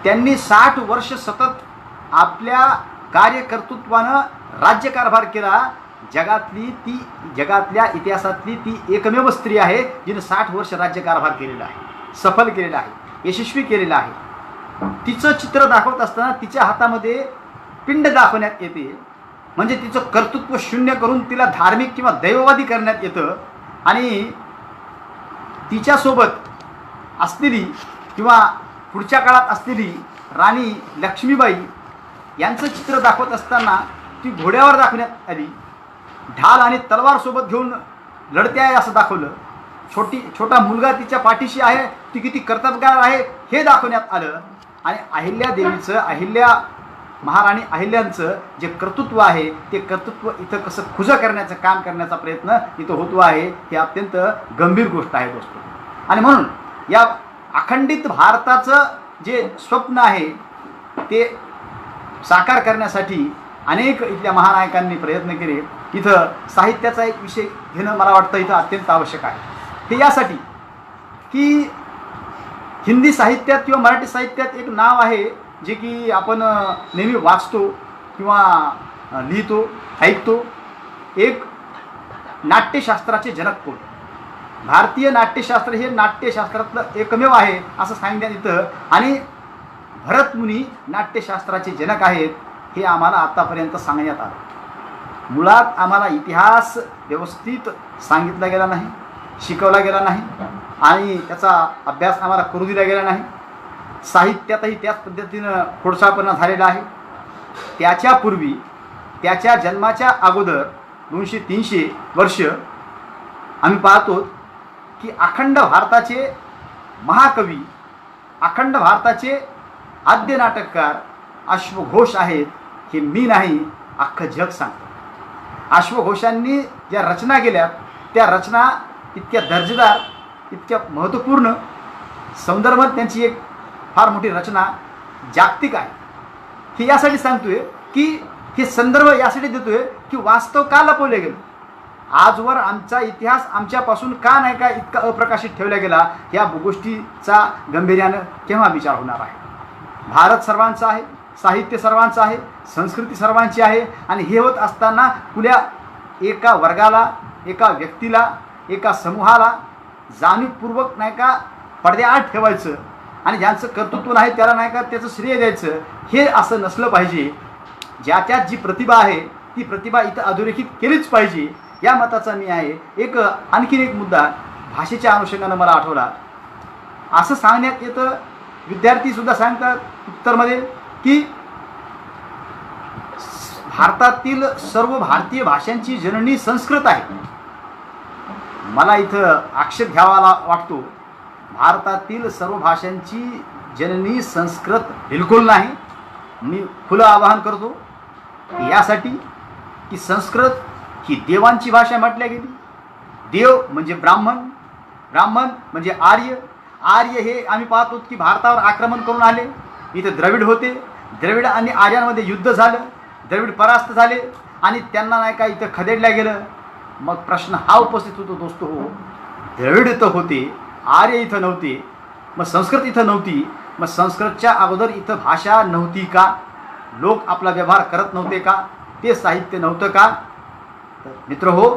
त्यांनी 60 वर्ष सतत आपल्या कार्यकर्तृत्वानं राज्यकारभार केला. जगातल्या इतिहासातली ती एकमेव स्त्री आहे जिने 60 वर्ष राज्यकारभार केलेला आहे, सफल केलेला आहे, यशस्वी केलेला आहे. तिचं चित्र दाखवत असताना तिच्या हातामध्ये पिंड दाखवण्यात येते. म्हणजे तिचं कर्तृत्व शून्य करून तिला धार्मिक किंवा दैववादी करण्यात येतं. आणि तिच्यासोबत असलेली किंवा पुढच्या काळात असलेली राणी लक्ष्मीबाई यांचं चित्र दाखवत असताना ती घोड्यावर दाखवण्यात आली, ढाल आणि तलवार सोबत घेऊन लढते आहे असं दाखवलं. छोटा मुलगा तिच्या पाठीशी आहे, ती किती कर्तबगार आहे हे दाखवण्यात आलं. आणि अहिल्या महाराणी अहिल्यांचं जे कर्तृत्व आहे ते कर्तृत्व इथं कसं खुजं करण्याचं काम करण्याचा प्रयत्न इथं होतो आहे. हे अत्यंत गंभीर गोष्ट आहे दोस्तो. आणि म्हणून या अखंडित भारताचं जे स्वप्न आहे ते साकार करण्यासाठी अनेक इथल्या महानायकांनी प्रयत्न केले. इथं साहित्याचा एक विषय घेणं मला वाटतं इथं अत्यंत आवश्यक आहे. हे यासाठी की हिंदी साहित्यात किंवा मराठी साहित्यात एक नाव आहे जे की आपण नेहमी वाचतो किंवा लिहितो, ऐकतो. एक नाट्यशास्त्राचे जनक कोण? भारतीय नाट्यशास्त्र हे नाट्यशास्त्रातलं एकमेव आहे असं सांगण्यात येतं. आणि भरतमुनी नाट्यशास्त्राचे जनक आहेत हे आम्हाला आत्तापर्यंत सांगण्यात आलं. मुळात आम्हाला इतिहास व्यवस्थित सांगितला गेला नाही, शिकवला गेला नाही आणि त्याचा अभ्यास आम्हाला करू दिला गेला नाही. साहित्यातही त्याच पद्धतीनं खोडसाळपणा झालेला आहे. त्याच्यापूर्वी त्याच्या जन्माच्या अगोदर 200-300 वर्ष आम्ही पाहतो की अखंड भारताचे महाकवी, अखंड भारताचे आद्य नाटककार अश्वघोष आहेत. हे मी नाही, अख्खं जग सांगतं. अश्वघोषांनी ज्या रचना केल्या त्या रचना इतक्या दर्जेदार, इतक्या महत्त्वपूर्ण, सौंदर्यमय त्यांची एक फार मोठी रचना जागतिक आहे. हे यासाठी सांगतोय की हे संदर्भ यासाठी देतोय की वास्तव का लपवले गेलं, आजवर आमचा इतिहास आमच्यापासून का नाही का इतका अप्रकाशित ठेवला गेला, या गोष्टीचा गांभीर्यानं केव्हा विचार होणार आहे. भारत सर्वांचा आहे, साहित्य सर्वांचं आहे, संस्कृती सर्वांची आहे, आणि हे होत असताना कुल्या एका वर्गाला, एका व्यक्तीला, एका समूहाला जाणीवपूर्वक नाही का पडद्याआड ठेवायचं आणि ज्यांचं कर्तृत्व नाही त्याला नाही का त्याचं श्रेय द्यायचं, हे असं नसलं पाहिजे. ज्या त्यात जी प्रतिभा आहे ती प्रतिभा इथं अधोरेखित केलीच पाहिजे, या मताचा मी आहे. एक आणखीन एक मुद्दा भाषेच्या अनुषंगानं मला आठवला. असं सांगण्यात येतं, विद्यार्थीसुद्धा सांगतात उत्तरमध्ये, की भारतातील सर्व भारतीय भाषांची जननी संस्कृत आहे. मला इथं आक्षेप घ्यावा वाटतो. भारतातील सर्व भाषांची जननी संस्कृत बिलकुल नाही. मी खुलं आवाहन करतो यासाठी की संस्कृत ही देवांची भाषा म्हटल्या गेली. देव म्हणजे ब्राह्मण, ब्राह्मण म्हणजे आर्य, आर्य हे आम्ही पाहतो की भारतावर आक्रमण करून आले. इथं द्रविड होते, द्रविड आणि आर्यांमध्ये युद्ध झालं, द्रविड परास्त झाले आणि त्यांना नाही का इथं खदेडल्या गेलं. मग प्रश्न हा उपस्थित होतो दोस्तो, हो द्रविड इथं होते, आर्य इथं नव्हते, मग संस्कृत इथं नव्हती, मग संस्कृतच्या अगोदर इथं भाषा नव्हती का? लोक आपला व्यवहार करत नव्हते का? ते साहित्य नव्हतं का? तर मित्र हो,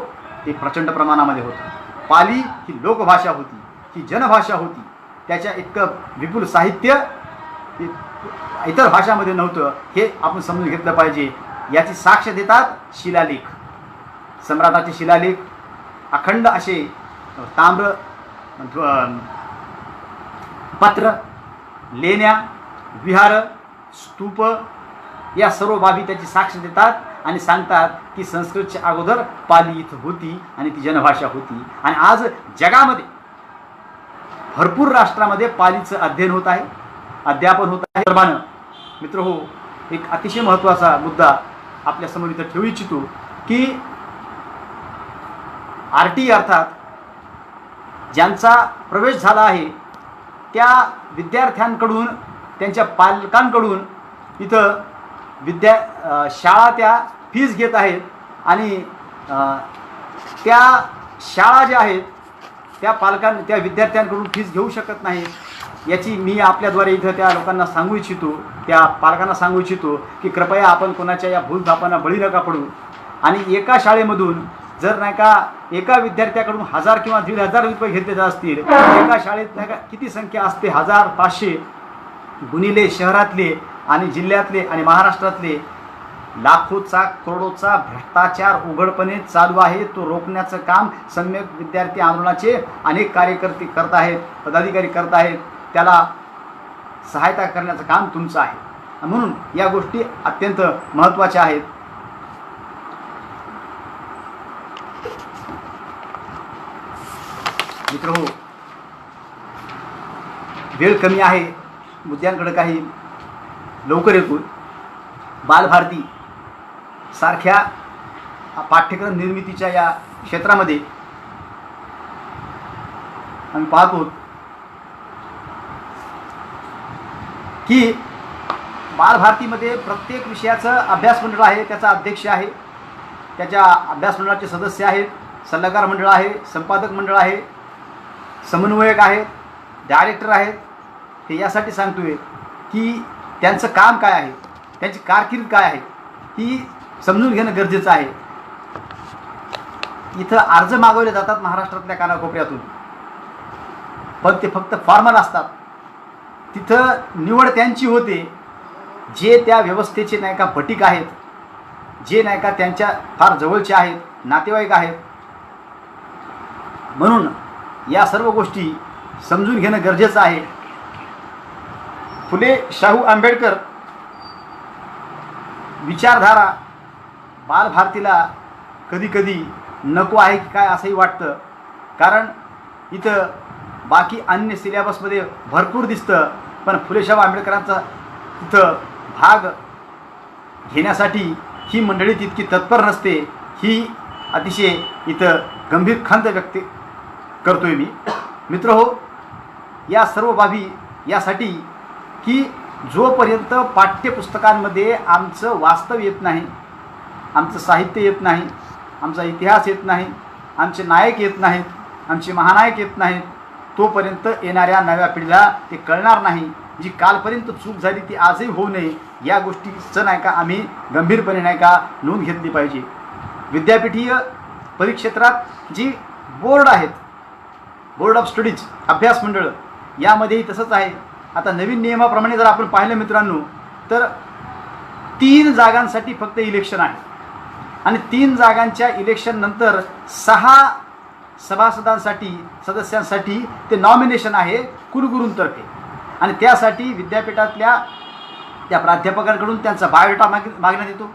ते प्रचंड प्रमाणामध्ये होतं. पाली ही लोकभाषा होती, ही जनभाषा होती. त्याच्या इतकं विपुल साहित्य इतर भाषामध्ये नव्हतं, हे आपण समजून घेतलं पाहिजे. याची साक्ष देतात शिलालेख, सम्राटाचे शिलालेख, अखंड असे ताम्र पत्र, लेण्या, विहार, स्तूप, या सर्व बाबी त्याची साक्ष देतात आणि सांगतात की संस्कृतच्या अगोदर पाली इथं होती आणि ती जनभाषा होती. आणि आज जगामध्ये भरपूर राष्ट्रामध्ये पालीचं अध्ययन होत आहे, अध्यापन होत आहे. मित्र हो, एक अतिशय महत्त्वाचा मुद्दा आपल्यासमोर इथं ठेवू इच्छितो की RT अर्थात ज्यांचा प्रवेश झाला आहे त्या विद्यार्थ्यांकडून, त्यांच्या पालकांकडून इथं शाळा त्या फीज घेत आहेत आणि त्या शाळा ज्या आहेत त्या त्या विद्यार्थ्यांकडून फीज घेऊ शकत नाहीत. याची मी आपल्याद्वारे इथं त्या लोकांना सांगू इच्छितो, त्या पालकांना सांगू इच्छितो की कृपया आपण कोणाच्या या भूलथापांना बळी नका पडू. आणि एका शाळेमधून जर नाही का एका विद्यार्थ्याकडून 1000 किंवा 1500 रुपये घेतले जात असतील, एका शाळेत नाही का किती संख्या असते? 1500 गुणिले शहरातले आणि जिल्ह्यातले आणि महाराष्ट्रातले लाखोचा करोडोचा भ्रष्टाचार उघडपणे चालू आहे. तो रोखण्याचं काम सम्यक विद्यार्थी आंदोलनाचे अनेक कार्यकर्ते करत आहेत, पदाधिकारी करत आहेत. त्याला सहायता करण्याचं काम तुमचं आहे. म्हणून या गोष्टी अत्यंत महत्त्वाच्या आहेत. मित्र हो, वेळ कमी आहे, मुद्द्यांकडे काही लवकर येतो. बालभारती सारख्या पाठ्यक्रम निर्मितीच्या या क्षेत्रामध्ये आम्ही पाहतो की बालभारतीमध्ये प्रत्येक विषयाचं अभ्यास मंडळ आहे, त्याचा अध्यक्ष आहे, त्याच्या अभ्यास मंडळाचे सदस्य आहेत, सल्लागार मंडळ आहे, संपादक मंडळ आहे, समन्वयक आहेत, डायरेक्टर आहेत. ते यासाठी सांगतोय की त्यांचं काम काय आहे, त्यांची कारकीर्द काय आहे, ही समजून घेणं गरजेचं आहे. इथं अर्ज मागवले जातात महाराष्ट्रातल्या कानाकोपऱ्यातून, पण ते फक्त फॉर्मल असतात. तिथं निवड त्यांची होते जे त्या व्यवस्थेचे नाही का भटीक आहेत, जे नाही का त्यांच्या फार जवळचे आहेत, नातेवाईक आहेत. म्हणून या सर्व गोष्टी समजून घेणं गरजेचं आहे. फुले शाहू आंबेडकर विचारधारा बालभारतीला कधी कधी नको आहे की काय असंही वाटतं. कारण इथं बाकी अन्य सिलेबसमध्ये भरपूर दिसतं, पण फुले शाहू आंबेडकरांचा इथं भाग घेण्यासाठी ही मंडळी तितकी तत्पर नसते. ही अतिशय इथं गंभीर खंत व्यक्त करतोय मी. मित्र हो, या सर्व बाबी यासाठी की जोपर्यंत पाठ्यपुस्तकांमध्ये आमचं वास्तव येत नाही, आमचं साहित्य येत नाही, आमचा इतिहास येत नाही, आमचे नायक येत नाहीत, आमचे महानायक येत नाहीत, तोपर्यंत येणाऱ्या नव्या पिढीला ते कळणार नाही. जी कालपर्यंत चूक झाली ती आजही होऊ नये या गोष्टीचं नाही का आम्ही गंभीरपणे नाही का नोंद घेतली पाहिजे. विद्यापीठीय परिक्षेत्रात जी बोर्ड आहेत, बोर्ड ऑफ स्टडीज अभ्यास मंडळ, यामध्येही तसंच आहे. आता नवीन नियमाप्रमाणे जर आपण पाहिलं मित्रांनो तर 3 जागांसाठी फक्त इलेक्शन आहे आणि 3 जागांच्या इलेक्शन नंतर 6 सदस्यांसाठी ते नॉमिनेशन आहे कुलगुरूंतर्फे आणि त्यासाठी विद्यापीठातल्या त्या प्राध्यापकांकडून त्यांचा बायोडाटा मागण्यात येतो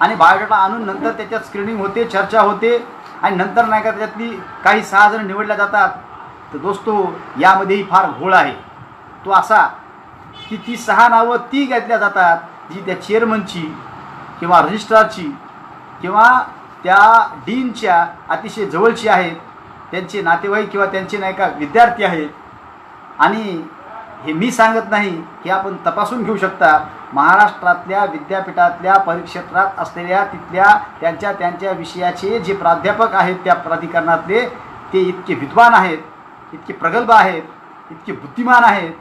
आणि बायोडाटा आणून नंतर त्याच्यात स्क्रीनिंग होते, चर्चा होते आणि नंतर नाही का त्याच्यातली काही 6 जण निवडल्या जातात. तर दोस्तो यामध्येही फार घोळ आहे. तो असा की ती 6 नावं ती घेतल्या जातात जी त्या चेअरमनची किंवा रजिस्ट्रारची किंवा त्या डीनच्या अतिशय जवळची आहेत, त्यांचे नातेवाईक किंवा त्यांचे नाही का विद्यार्थी आहेत. आणि हे मी सांगत नाही, हे आपण तपासून घेऊ शकता. महाराष्ट्रातल्या विद्यापीठातल्या परिक्षेत्रात असलेल्या तिथल्या त्यांच्या विषयाचे जे प्राध्यापक आहेत त्या प्राधिकरणातले ते इतके विद्वान आहेत, इतके प्रगल्भ आहेत, इतके बुद्धिमान आहेत,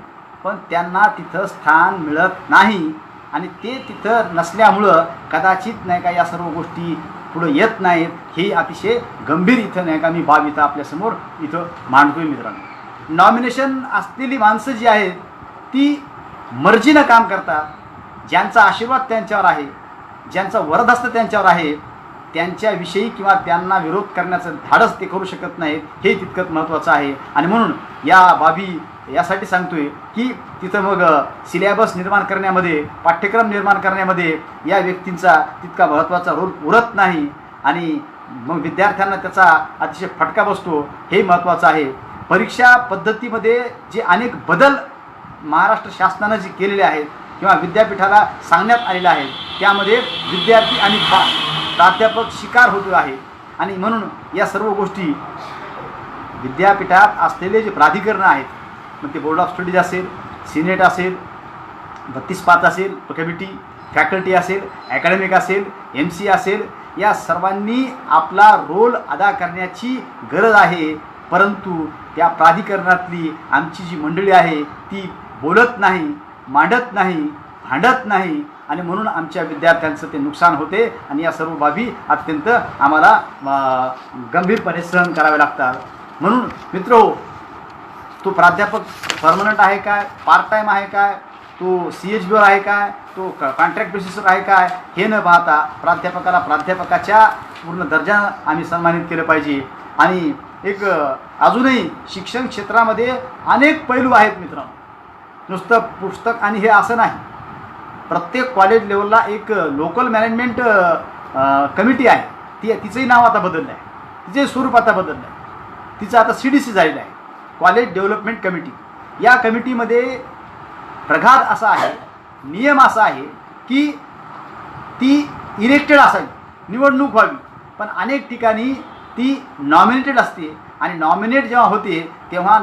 पण त्यांना तिथं स्थान मिळत नाही आणि ते तिथं नसल्यामुळं कदाचित नाही का या सर्व गोष्टी पुढे येत नाहीत. ही अतिशय गंभीर इथं नाही का मी बाब इथं आपल्यासमोर इथं मांडतोय मित्रांनो. नॉमिनेशन असलेली माणसं जी आहेत ती मर्जीनं काम करतात. ज्यांचा आशीर्वाद त्यांच्यावर आहे, ज्यांचा वरदहस्त त्यांच्यावर आहे, त्यांच्याविषयी किंवा त्यांना विरोध करण्याचं धाडस ते करू शकत नाहीत. हे तितकंच महत्त्वाचं आहे. आणि म्हणून या बाबी यासाठी सांगतोय की तिथं मग सिलेबस निर्माण करण्यामध्ये, पाठ्यक्रम निर्माण करण्यामध्ये या व्यक्तींचा तितका महत्त्वाचा रोल उरत नाही आणि मग विद्यार्थ्यांना त्याचा अतिशय फटका बसतो. हे महत्त्वाचं आहे. परीक्षा पद्धतीमध्ये जे अनेक बदल महाराष्ट्र शासनानं जे केलेले आहेत किंवा विद्यापीठाला सांगण्यात आलेले आहेत त्यामध्ये विद्यार्थी आणि प्राध्यापक शिकार होतो आहे. आणि म्हणून या सर्व गोष्टी विद्यापीठात असलेले जे प्राधिकरणं आहेत, मग ते बोर्ड ऑफ स्टडीज असेल, सिनेट असेल, 32/5 असेल, कमिटी, फॅकल्टी असेल, ॲकॅडमिक असेल, MC असेल, या सर्वांनी आपला रोल अदा करण्याची गरज आहे. परंतु त्या प्राधिकरणातली आमची जी मंडळी आहे ती बोलत नाही, मांडत नाही, भांडत नाही आणि म्हणून आमच्या विद्यार्थ्यांचं ते नुकसान होते आणि या सर्व बाबी अत्यंत आम्हाला गंभीरपणे सहन करावे लागतात. म्हणून मित्रहो, तो प्राध्यापक परमनंट आहे काय, पार्ट टाईम आहे काय, तो CHBवर आहे काय, तो कॉन्ट्रॅक्ट बेसिसवर आहे काय, हे न पाहता प्राध्यापकाला प्राध्यापकाच्या पूर्ण दर्जानं आम्ही सन्मानित केलं पाहिजे. आणि एक अजूनही शिक्षण क्षेत्रामध्ये अनेक पैलू आहेत मित्रांनो. नुसतं पुस्तक आणि हे असं नाही. प्रत्येक कॉलेज लेवलला एक लोकल मॅनेजमेंट कमिटी आहे. तिचंही नाव आता बदललं आहे, तिचंही स्वरूप आता बदललं आहे. तिचं आता CDC झालेलं आहे, कॉलेज डेव्हलपमेंट कमिटी. या कमिटीमध्ये प्रघात असा आहे, नियम असा आहे की ती इलेक्टेड असावी, निवडणूक व्हावी. पण अनेक ठिकाणी ती नॉमिनेटेड असते आणि नॉमिनेट जेव्हा होते तेव्हा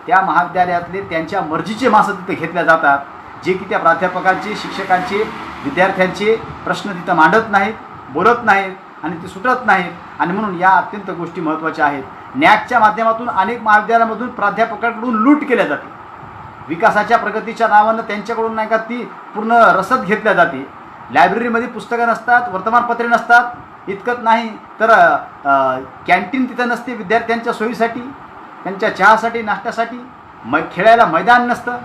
त्या महाविद्यालयातले त्यांच्या मर्जीचे माणसं तिथे घेतल्या जातात, जे की त्या प्राध्यापकांचे, शिक्षकांचे, विद्यार्थ्यांचे प्रश्न तिथं मांडत नाहीत, बोलत नाहीत आणि ते सुटत नाहीत. आणि म्हणून या अत्यंत गोष्टी महत्त्वाच्या आहेत. NACच्या माध्यमातून अनेक महाविद्यालयामधून प्राध्यापकांकडून लूट केल्या जाते. विकासाच्या प्रगतीच्या नावानं त्यांच्याकडून नाही का ती पूर्ण रसद घेतल्या जाते. लायब्ररीमध्ये पुस्तकं नसतात, वर्तमानपत्रे नसतात. इतकंच नाही तर कॅन्टीन तिथं नसते विद्यार्थ्यांच्या सोयीसाठी, त्यांच्या चहासाठी, नाश्त्यासाठी. खेळायला मैदान नसतं.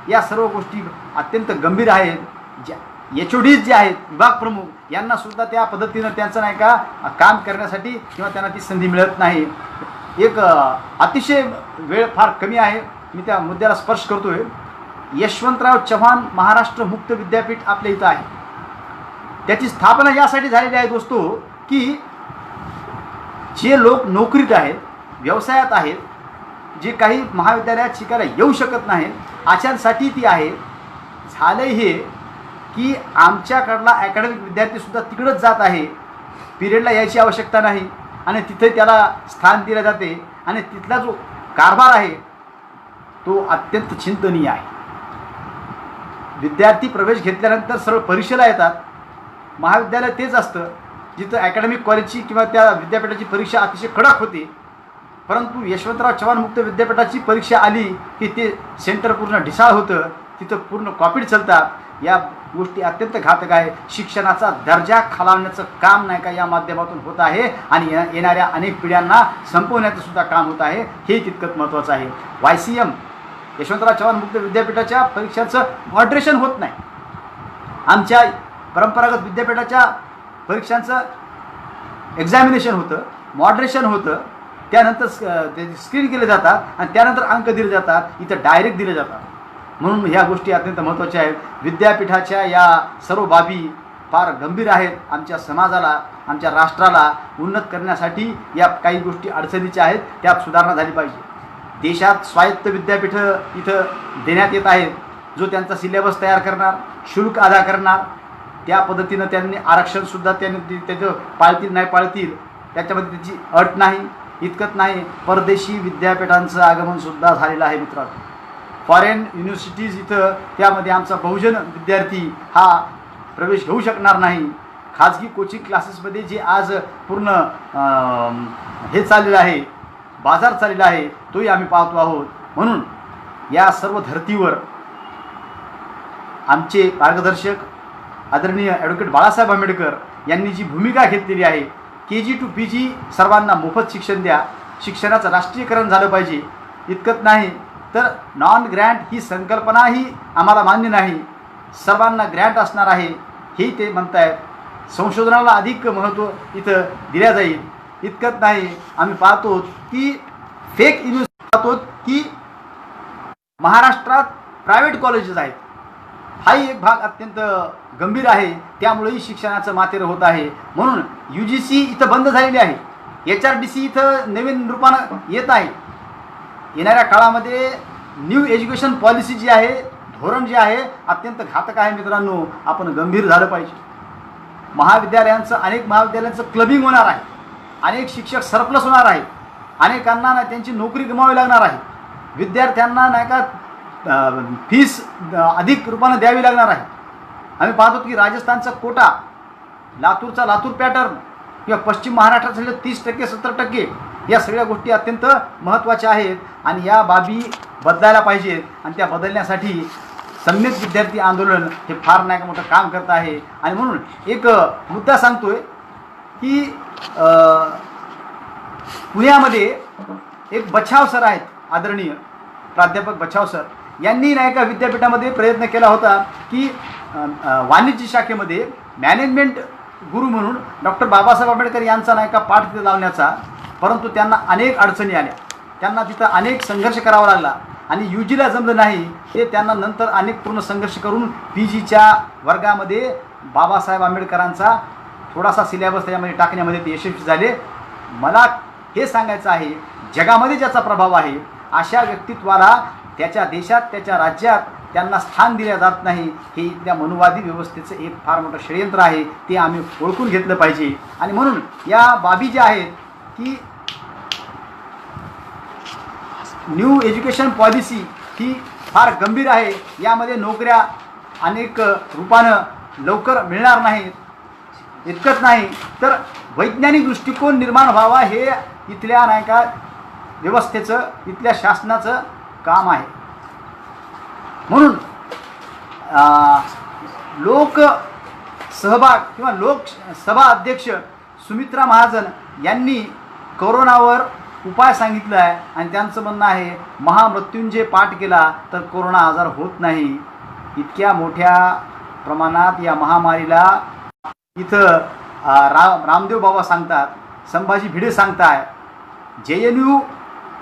या सर्व गोष्टी अत्यंत गंभीर आहेत. ज्या HODs जे आहेत, विभाग प्रमुख, यांनासुद्धा त्या पद्धतीनं त्यांचं नाही का काम करण्यासाठी किंवा त्यांना ती संधी मिळत नाही. एक अतिशय वेळ फार कमी आहे, मी त्या मुद्द्याला स्पर्श करतो आहे. यशवंतराव चव्हाण महाराष्ट्र मुक्त विद्यापीठ आपल्या इथं आहे. त्याची स्थापना यासाठी झालेली आहे दोस्तो की जे लोक नोकरीत आहेत, व्यवसायात आहेत, जे काही महाविद्यालयात शिकायला येऊ शकत नाहीत, अशांसाठी ती आहे. झालं हे की आमच्याकडला ॲकॅडमिक विद्यार्थीसुद्धा तिकडंच जात आहे. पिरियडला यायची आवश्यकता नाही आणि तिथे त्याला स्थान दिले जाते आणि तिथला जो कारभार आहे तो अत्यंत चिंतनीय आहे. विद्यार्थी प्रवेश घेतल्यानंतर सरळ परीक्षेला येतात. महाविद्यालय तेच असतं जिथं अकॅडमिक कॉलेजची किंवा त्या विद्यापीठाची परीक्षा अतिशय कडक होती, परंतु यशवंतराव चव्हाण मुक्त विद्यापीठाची परीक्षा आली की ते सेंटर पूर्ण ढिसाळ होतं, तिथं पूर्ण कॉपीड चालतात. या गोष्टी अत्यंत घातक आहे. शिक्षणाचा दर्जा खालावण्याचं काम नाही का या माध्यमातून होत आहे आणि येणाऱ्या अनेक पिढ्यांना संपवण्याचं सुद्धा काम होत आहे. हे तितकंच महत्त्वाचं आहे. YCM यशवंतराव चव्हाण मुक्त विद्यापीठाच्या परीक्षांचं मॉडरेशन होत नाही. आमच्या परंपरागत विद्यापीठाच्या परीक्षांचं एक्झामिनेशन होतं, मॉडरेशन होतं, त्यानंतर ते स्क्रीन केले जातात आणि त्यानंतर अंक दिले जातात. इथं डायरेक्ट दिले जातात. म्हणून ह्या गोष्टी अत्यंत महत्त्वाच्या आहेत. विद्यापीठाच्या या सर्व बाबी फार गंभीर आहेत. आमच्या समाजाला, आमच्या राष्ट्राला उन्नत करण्यासाठी या काही गोष्टी अडचणीच्या आहेत, त्यात सुधारणा झाली पाहिजे. देशात स्वायत्त विद्यापीठं इथं देण्यात येत आहेत. जो त्यांचा सिलेबस तयार करणार, शुल्क अदा करणार, त्या पद्धतीनं त्यांनी आरक्षणसुद्धा त्यांनी त्याचं पाळतील नाही पाळतील त्याच्यामध्ये त्याची अट नाही. इतकंच नाही, परदेशी विद्यापीठांचं आगमनसुद्धा झालेलं आहे मित्रांनो. फॉरेन युनिव्हर्सिटीज इथं त्यामध्ये आमचा बहुजन विद्यार्थी हा प्रवेश घेऊ शकणार नाही. खाजगी कोचिंग क्लासेसमध्ये जे आज पूर्ण हे चाललेलं आहे, बाजार चाललेला आहे, तोही आम्ही पाहतो आहोत. म्हणून या सर्व धर्तीवर आमचे मार्गदर्शक आदरणीय ॲडव्होकेट बाळासाहेब आंबेडकर यांनी जी भूमिका घेतलेली आहे, KG to PG सर्वांना मोफत शिक्षण द्या, शिक्षणाचं राष्ट्रीयकरण झालं पाहिजे. इतकंच नाही तर नॉन ग्रँट ही संकल्पनाही आम्हाला मान्य नाही, सर्वांना ग्रँट असणार आहे हे ते म्हणत आहेत. संशोधनाला अधिक महत्त्व इथं दिल्या जाईल. इतकंच नाही, आम्ही पाहतो की फेक युनिव्हर्सिटी पाहतो की महाराष्ट्रात प्रायव्हेट कॉलेजेस आहेत. हाही एक भाग अत्यंत गंभीर आहे. त्यामुळेही शिक्षणाचं मातेर होत आहे. म्हणून UGC इथं बंद झालेली आहे. HRDC इथं नवीन रूपानं येत आहे. येणाऱ्या काळामध्ये न्यू एज्युकेशन पॉलिसी जी आहे, धोरण जे आहे, अत्यंत घातक आहे मित्रांनो. आपण गंभीर झालं पाहिजे. महाविद्यालयांचं, अनेक महाविद्यालयांचं क्लबिंग होणार आहे. अनेक शिक्षक सरप्लस होणार आहे. अनेकांना ना त्यांची नोकरी गमावी लागणार आहे. विद्यार्थ्यांना नाही का फीस अधिक रूपानं द्यावी लागणार आहे. आम्ही पाहतो की राजस्थानचा कोटा, लातूरचा लातूर पॅटर्न किंवा पश्चिम महाराष्ट्रात झालेलं 30% 70%, या सगळ्या गोष्टी अत्यंत महत्त्वाच्या आहेत आणि या बाबी बदलायला पाहिजेत. आणि त्या बदलण्यासाठी सम्यक विद्यार्थी आंदोलन हे फार नाही का मोठं काम करत आहे. आणि म्हणून एक मुद्दा सांगतोय की पुण्यामध्ये एक बछाव सर आहेत, आदरणीय प्राध्यापक बछाव सर यांनी नाही का विद्यापीठामध्ये प्रयत्न केला होता की वाणिज्य शाखेमध्ये मॅनेजमेंट गुरु म्हणून डॉक्टर बाबासाहेब आंबेडकर यांचा नाही का पाठ तिथे लावण्याचा. परंतु त्यांना अनेक अडचणी आल्या, त्यांना तिथं अनेक संघर्ष करावा लागला आणि UGला जमलं नाही. ते त्यांना नंतर अनेक पूर्ण संघर्ष करून PGच्या वर्गामध्ये बाबासाहेब आंबेडकरांचा थोडासा सिलेबस त्याच्यामध्ये टाकण्यामध्ये ते यशस्वी झाले. मला हे सांगायचं आहे, जगामध्ये ज्याचा प्रभाव आहे अशा व्यक्तित्वाला त्याच्या देशात, त्याच्या राज्यात त्यांना स्थान दिले जात नाही. हे इथल्या मनुवादी व्यवस्थेचं एक फार मोठं षडयंत्र आहे. ते आम्ही ओळखून घेतलं पाहिजे. आणि म्हणून या बाबी ज्या आहेत की न्यू एज्युकेशन पॉलिसी ही फार गंभीर आहे. यामध्ये नोकऱ्या अनेक रूपानं लवकर मिळणार नाहीत. इतकंच नाही तर वैज्ञानिक दृष्टिकोन निर्माण व्हावा हे इथल्या नाही का व्यवस्थेचं, इथल्या शासनाचं काम आहे. म्हणून लोक सहभाग किंवा लोकसभा अध्यक्ष सुमित्रा महाजन यांनी कोरोनावर उपाय सांगितला आहे आणि त्यांचं म्हणणं आहे महामृत्युंजय पाठ केला तर कोरोना आजार होत नाही. इतक्या मोठ्या प्रमाणात या महामारीला इथं रामदेव बाबा सांगतात, संभाजी भिडे सांगताय. JNU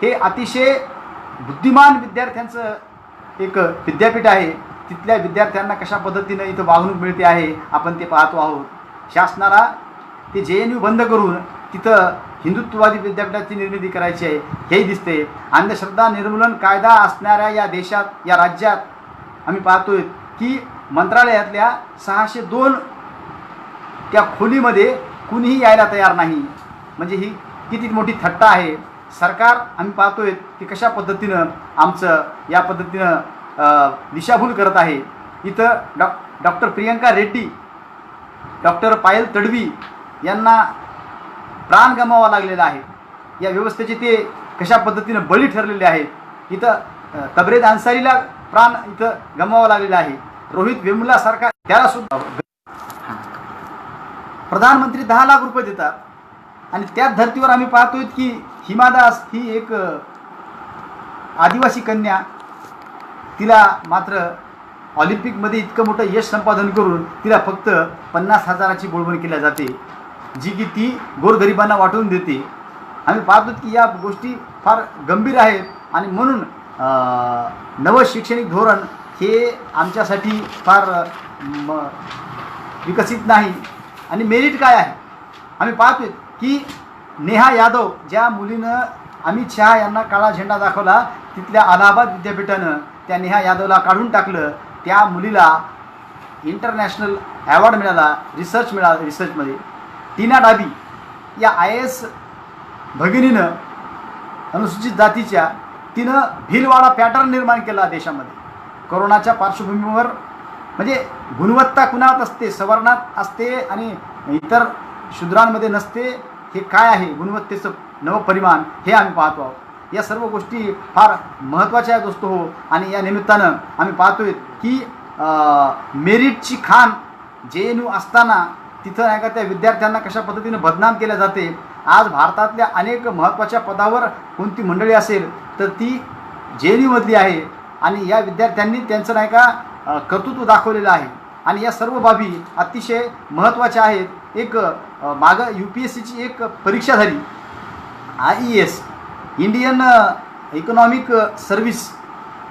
हे अतिशय बुद्धिमान विद्यार्थ्यांचं एक विद्यापीठ आहे. तिथल्या विद्यार्थ्यांना कशा पद्धतीनं इथं वागणूक मिळते आहे आपण ते पाहतो आहोत. शासनाला ते JNU बंद करून तिथं हिंदुत्ववादी विद्यापीठाची निर्मिती करायची आहे हेही दिसते. अंधश्रद्धा निर्मूलन कायदा असणाऱ्या या देशात, या राज्यात आम्ही पाहतोय की मंत्रालयातल्या 602 त्या खोलीमध्ये कुणीही यायला तयार नाही. म्हणजे ही किती मोठी थट्टा आहे. सरकार आम्ही पाहतोय की कशा पद्धतीनं आमचं या पद्धतीनं दिशाभूल करत आहे. इथं डॉक्टर प्रियंका रेड्डी, डॉक्टर पायल तडवी यांना प्राण गमावा लागलेला आहे. या व्यवस्थेचे ते कशा पद्धतीनं बळी ठरलेले आहेत. इथं तबरेज अन्सारीला प्राण इथं गमावा लागलेला आहे. रोहित वेमुलासारखा त्याला सुद्धा प्रधानमंत्री 10 लाख रुपये देतात आणि त्याच धर्तीवर आम्ही पाहतोय की हिमा दास ही एक आदिवासी कन्या, तिला मात्र ऑलिम्पिकमध्ये इतकं मोठं यश संपादन करून तिला फक्त 50,000ची बोलवण केल्या जाते, जी की ती गोरगरिबांना वाटून देते. आम्ही पाहतो की या गोष्टी फार गंभीर आहेत आणि म्हणून नवं शैक्षणिक धोरण हे आमच्यासाठी फार विकसित नाही. आणि मेरिट काय आहे आम्ही पाहतोय की नेहा यादव ज्या मुलीनं अमित शहा यांना काळा झेंडा दाखवला, तिथल्या अलाहाबाद विद्यापीठानं त्या नेहा यादवला काढून टाकलं. त्या मुलीला इंटरनॅशनल अवॉर्ड मिळाला, रिसर्चमध्ये. टीना डाबी या IAS भगिनीनं अनुसूचित जातीच्या तिनं भिलवाडा पॅटर्न निर्माण केला देशामध्ये. कोरोनाच्या पार्श्वभूमीवर म्हणजे गुणवत्ता कुणात असते, सवर्णात असते आणि इतर शूद्रांमध्ये नसते. हे काय आहे गुणवत्तेचं नवं परिमाण हे आम्ही पाहतो आहोत. या सर्व गोष्टी फार महत्त्वाच्या आहेत दोस्तो हो. आणि या निमित्तानं आम्ही पाहतोय की मेरिटची खाण JNU असताना तिथं नाही का त्या विद्यार्थ्यांना कशा पद्धतीनं बदनाम केल्या जाते. आज भारतातल्या अनेक महत्त्वाच्या पदावर कोणती मंडळी असेल तर ती JNUमधली आहे आणि या विद्यार्थ्यांनी त्यांचं नाही का कर्तृत्व दाखवलेलं आहे. आणि या सर्व बाबी अतिशय महत्त्वाच्या आहेत. एक मागं UPSCची एक परीक्षा झाली, IES इंडियन इकॉनॉमिक सर्व्हिस.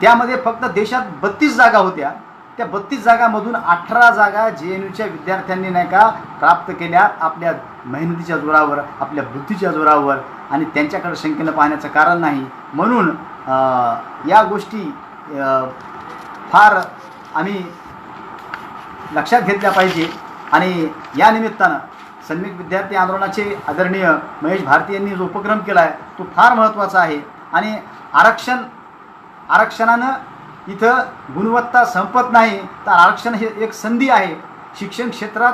त्यामध्ये फक्त देशात 32 जागा होत्या. त्या 32 जागांमधून 18 जागा JNUच्या विद्यार्थ्यांनी नाही का प्राप्त केल्या आपल्या मेहनतीच्या जोरावर, आपल्या बुद्धीच्या जोरावर. आणि त्यांच्याकडे शंकेनं पाहण्याचं कारण नाही. म्हणून या गोष्टी फार आम्ही लक्षात घेतल्या पाहिजे. आणि या निमित्तानं सैनिक विद्यार्थी आंदोलनाचे आदरणीय महेश भारती यांनी जो उपक्रम केला आहे तो फार महत्त्वाचा आहे. आणि आरक्षणानं इथं गुणवत्ता संपत नाही, तर आरक्षण हे एक संधी आहे. शिक्षण क्षेत्रात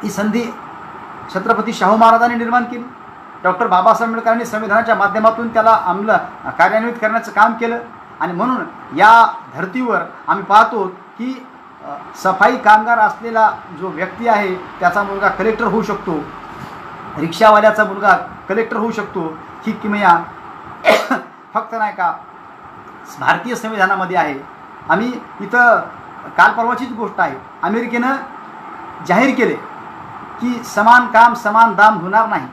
ही संधी छत्रपती शाहू महाराजांनी निर्माण केली. डॉक्टर बाबासाहेब आंबेडकरांनी संविधानाच्या माध्यमातून त्याला कार्यान्वित करण्याचं काम केलं. आणि म्हणून या धर्तीवर आम्ही पाहतो की सफाई कामगार असलेला जो व्यक्ती आहे त्याचा मुलगा कलेक्टर होऊ शकतो, रिक्षावाल्याचा मुलगा कलेक्टर होऊ शकतो. ही किमया फक्त नाही का भारतीय संविधानामध्ये आहे. आम्ही इथं काल परवाचीच गोष्ट आहे, अमेरिकेनं जाहीर केले की समान काम समान दाम होणार नाही.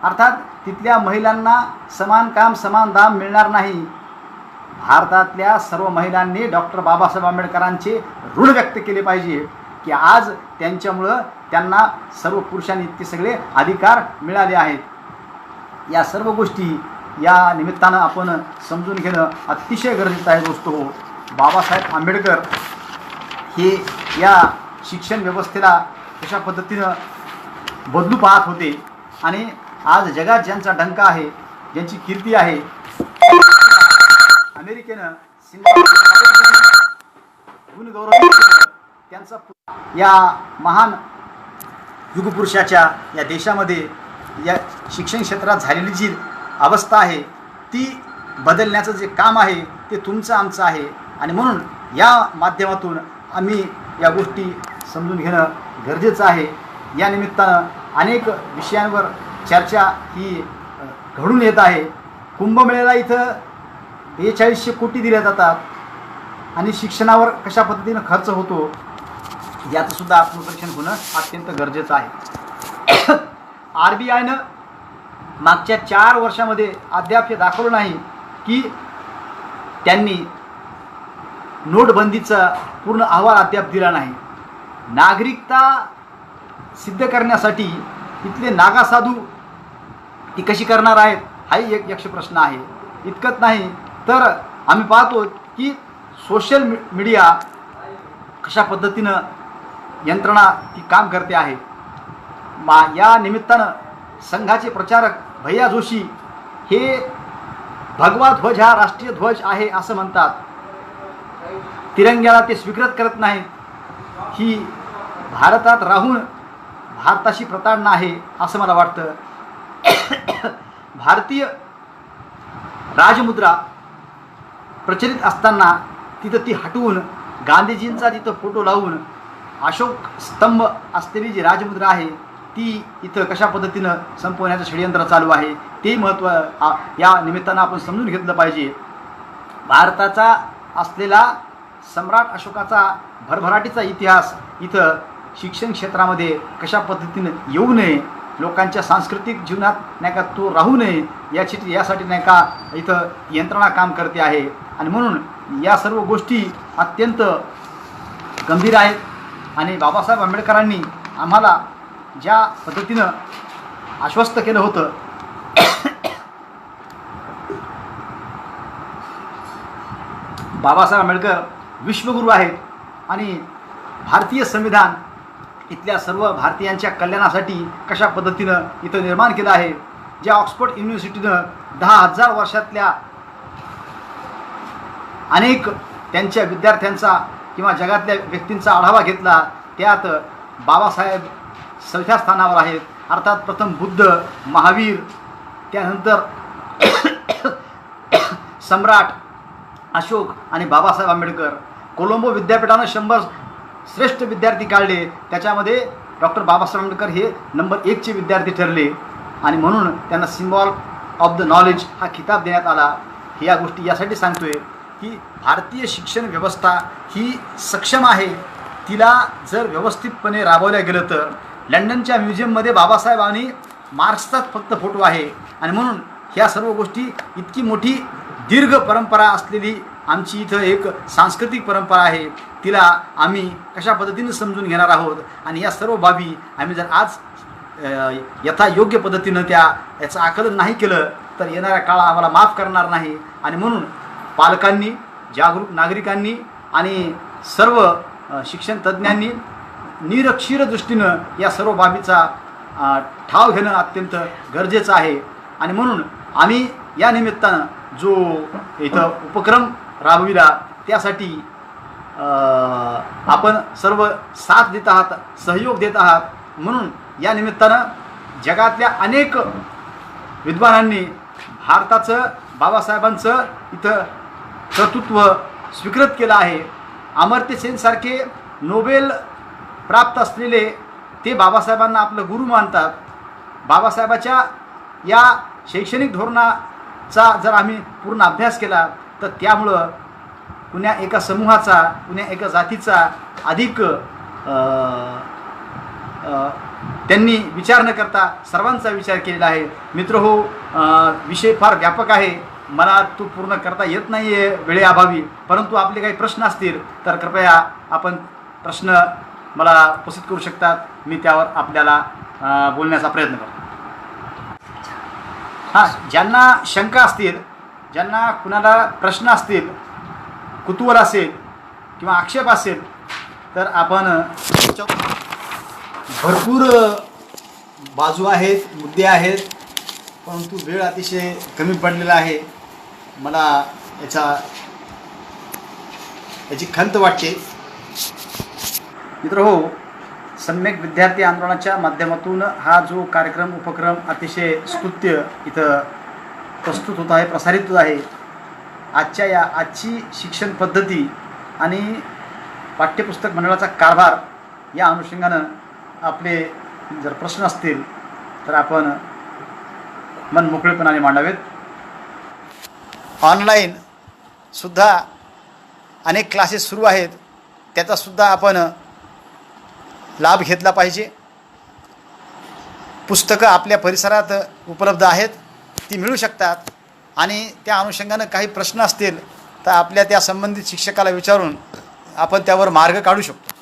अर्थात तिथल्या महिलांना समान काम समान दाम मिळणार नाही. भारतातल्या सर्व महिलांनी डॉक्टर बाबासाहेब आंबेडकरांचे ऋण व्यक्त केले पाहिजे की आज त्यांच्यामुळं त्यांना सर्व पुरुषांनी इतके सगळे अधिकार मिळाले आहेत. या सर्व गोष्टी या निमित्तानं आपण समजून घेणं अतिशय गरजेचं आहे दोस्तो हो. बाबासाहेब आंबेडकर हे या शिक्षण व्यवस्थेला कशा पद्धतीनं बदलू पाहत होते आणि आज जगात ज्यांचा डंका आहे, ज्यांची कीर्ती आहे, अमेरिकेनं गुणगौरव त्यांचा या महान युगपुरुषाच्या या देशामध्ये या शिक्षण क्षेत्रात झालेली जी अवस्था आहे ती बदलण्याचं जे काम आहे ते तुमचं आमचं आहे. आणि म्हणून या माध्यमातून आम्ही या गोष्टी समजून घेणं गरजेचं आहे. या निमित्तानं अनेक विषयांवर चर्चा ही घडून येत आहे. कुंभमेळ्याला इथं 4200 कोटी दिल्या जातात आणि शिक्षणावर कशा पद्धतीनं खर्च होतो याचं सुद्धा आत्मपरीक्षण होणं अत्यंत गरजेचं आहे. RBIनं मागच्या 4 वर्षामध्ये अद्याप हे दाखवलं नाही की त्यांनी नोटबंदीचा पूर्ण अहवाल अद्याप दिला नाही. नागरिकता सिद्ध करण्यासाठी इथले नागा साधू ती कशी करणार आहेत हाही एक यक्ष प्रश्न आहे. इतकंच नाही तर आम्ही पाहतो की सोशल मीडिया कशा पद्धतीनं यंत्रणा ती काम करते आहे. या निमित्तानं संघाचे प्रचारक भैया जोशी हे भगवा ध्वज हा राष्ट्रीय ध्वज आहे असं म्हणतात. तिरंग्याला ते स्वीकृत करत नाहीत. ही भारतात राहून भारताशी प्रताडणं आहे असं मला वाटतं. भारतीय राजमुद्रा प्रचलित असताना तिथं ती हटवून गांधीजींचा तिथं फोटो लावून अशोक स्तंभ असलेली जी राजमुद्रा आहे ती इथं कशा पद्धतीनं संपवण्याचं षडयंत्र चालू आहे ते महत्त्व या निमित्तानं आपण समजून घेतलं पाहिजे. भारताचा असलेला सम्राट अशोकाचा भरभराटीचा इतिहास इथं शिक्षण क्षेत्रामध्ये कशा पद्धतीनं येऊ नये, लोकांच्या सांस्कृतिक जीवनात नाही का तो राहू नये यासाठी नाही का इथं यंत्रणा काम करते आहे. आणि म्हणून या सर्व गोष्टी अत्यंत गंभीर आहेत. आणि बाबासाहेब आंबेडकरांनी आम्हाला ज्या पद्धतीनं आश्वस्त केलं होतं बाबासाहेब आंबेडकर विश्वगुरू आहेत आणि भारतीय संविधान इथल्या सर्व भारतीयांच्या कल्याणासाठी कशा पद्धतीनं इथं निर्माण केलं आहे. ज्या ऑक्सफोर्ड युनिव्हर्सिटीनं 10,000 वर्षातल्या अनेक त्यांच्या विद्यार्थ्यांचा किंवा जगातल्या व्यक्तींचा आढावा घेतला त्यात बाबासाहेब 4थ्या स्थानावर आहेत. अर्थात प्रथम बुद्ध, महावीर, त्यानंतर सम्राट अशोक आणि बाबासाहेब आंबेडकर. कोलंबो विद्यापीठानं 100 श्रेष्ठ विद्यार्थी काढले, त्याच्यामध्ये डॉक्टर बाबासाहेब आंबेडकर हे नंबर 1चे विद्यार्थी ठरले आणि म्हणून त्यांना सिम्बॉल ऑफ द नॉलेज हा खिताब देण्यात आला. या गोष्टी यासाठी सांगतोय की भारतीय शिक्षण व्यवस्था ही सक्षम आहे. तिला जर व्यवस्थितपणे राबवल्या गेलं तर लंडनच्या म्युझियममध्ये बाबासाहेब आणि मार्क्सचाच फक्त फोटो आहे. आणि म्हणून ह्या सर्व गोष्टी इतकी मोठी दीर्घ परंपरा असलेली आमची इथं एक सांस्कृतिक परंपरा आहे, तिला आम्ही कशा पद्धतीने समजून घेणार आहोत. आणि या सर्व बाबी आम्ही जर आज यथायोग्य पद्धतीनं याचं आकलन नाही केलं तर येणाऱ्या काळा आम्हाला माफ करणार नाही. आणि म्हणून पालकांनी, जागरूक नागरिकांनी आणि सर्व शिक्षण तज्ज्ञांनी निरक्षीर दृष्टीनं या सर्व बाबीचा ठाव घेणं अत्यंत गरजेचं आहे. आणि म्हणून आम्ही या निमित्तानं जो इथं उपक्रम राबविला त्यासाठी आपण सर्व साथ देत आहात, सहयोग देत आहात. म्हणून या निमित्तानं जगातल्या अनेक विद्वानांनी भारताचं, बाबासाहेबांचं इथं कर्तृत्व स्वीकृत केलं आहे. अमर्त्य सेनसारखे नोबेल प्राप्त असलेले ते बाबासाहेबांना आपलं गुरु मानतात. बाबासाहेबाच्या या शैक्षणिक धोरणाचा जर आम्ही पूर्ण अभ्यास केला तर त्यामुळं कुण्या एका समूहाचा, कुण्या एका जातीचा अधिक त्यांनी विचार न करता सर्वांचा विचार केलेला आहे. मित्रहो, विषय फार व्यापक आहे, मला तो पूर्ण करता येत नाही आहे वेळेअभावी. परंतु आपले काही प्रश्न असतील तर कृपया आपण प्रश्न मला उपस्थित करू शकतात. मी त्यावर आपल्याला बोलण्याचा प्रयत्न करतो. हां, ज्यांना शंका असतील, ज्यांना कुणाला प्रश्न असतील, कुतूहल असेल किंवा आक्षेप असेल तर आपण भरपूर बाजू आहेत, मुद्दे आहेत, परंतु वेळ अतिशय कमी पडलेला आहे. मला याची खंत वाटते. मित्र हो, सम्यक विद्यार्थी आंदोलनाच्या माध्यमातून हा जो कार्यक्रम, उपक्रम अतिशय स्तुत्य इथं प्रस्तुत होत आहे, प्रसारित होत आहे. आजची शिक्षण पद्धती आणि पाठ्यपुस्तक मंडळाचा कारभार या अनुषंगानं आपले जर प्रश्न असतील तर आपण मन मोकळेपणाने मांडावेत. ऑनलाईन सुद्धा अनेक क्लासेस सुरू आहेत, त्याचासुद्धा आपण लाभ घेतला पाहिजे. पुस्तकं आपल्या परिसरात उपलब्ध आहेत, ती मिळू शकतात. आणि त्या अनुषंगानं काही प्रश्न असतील तर आपल्या त्या संबंधित शिक्षकाला विचारून आपण त्यावर मार्ग काढू शकतो.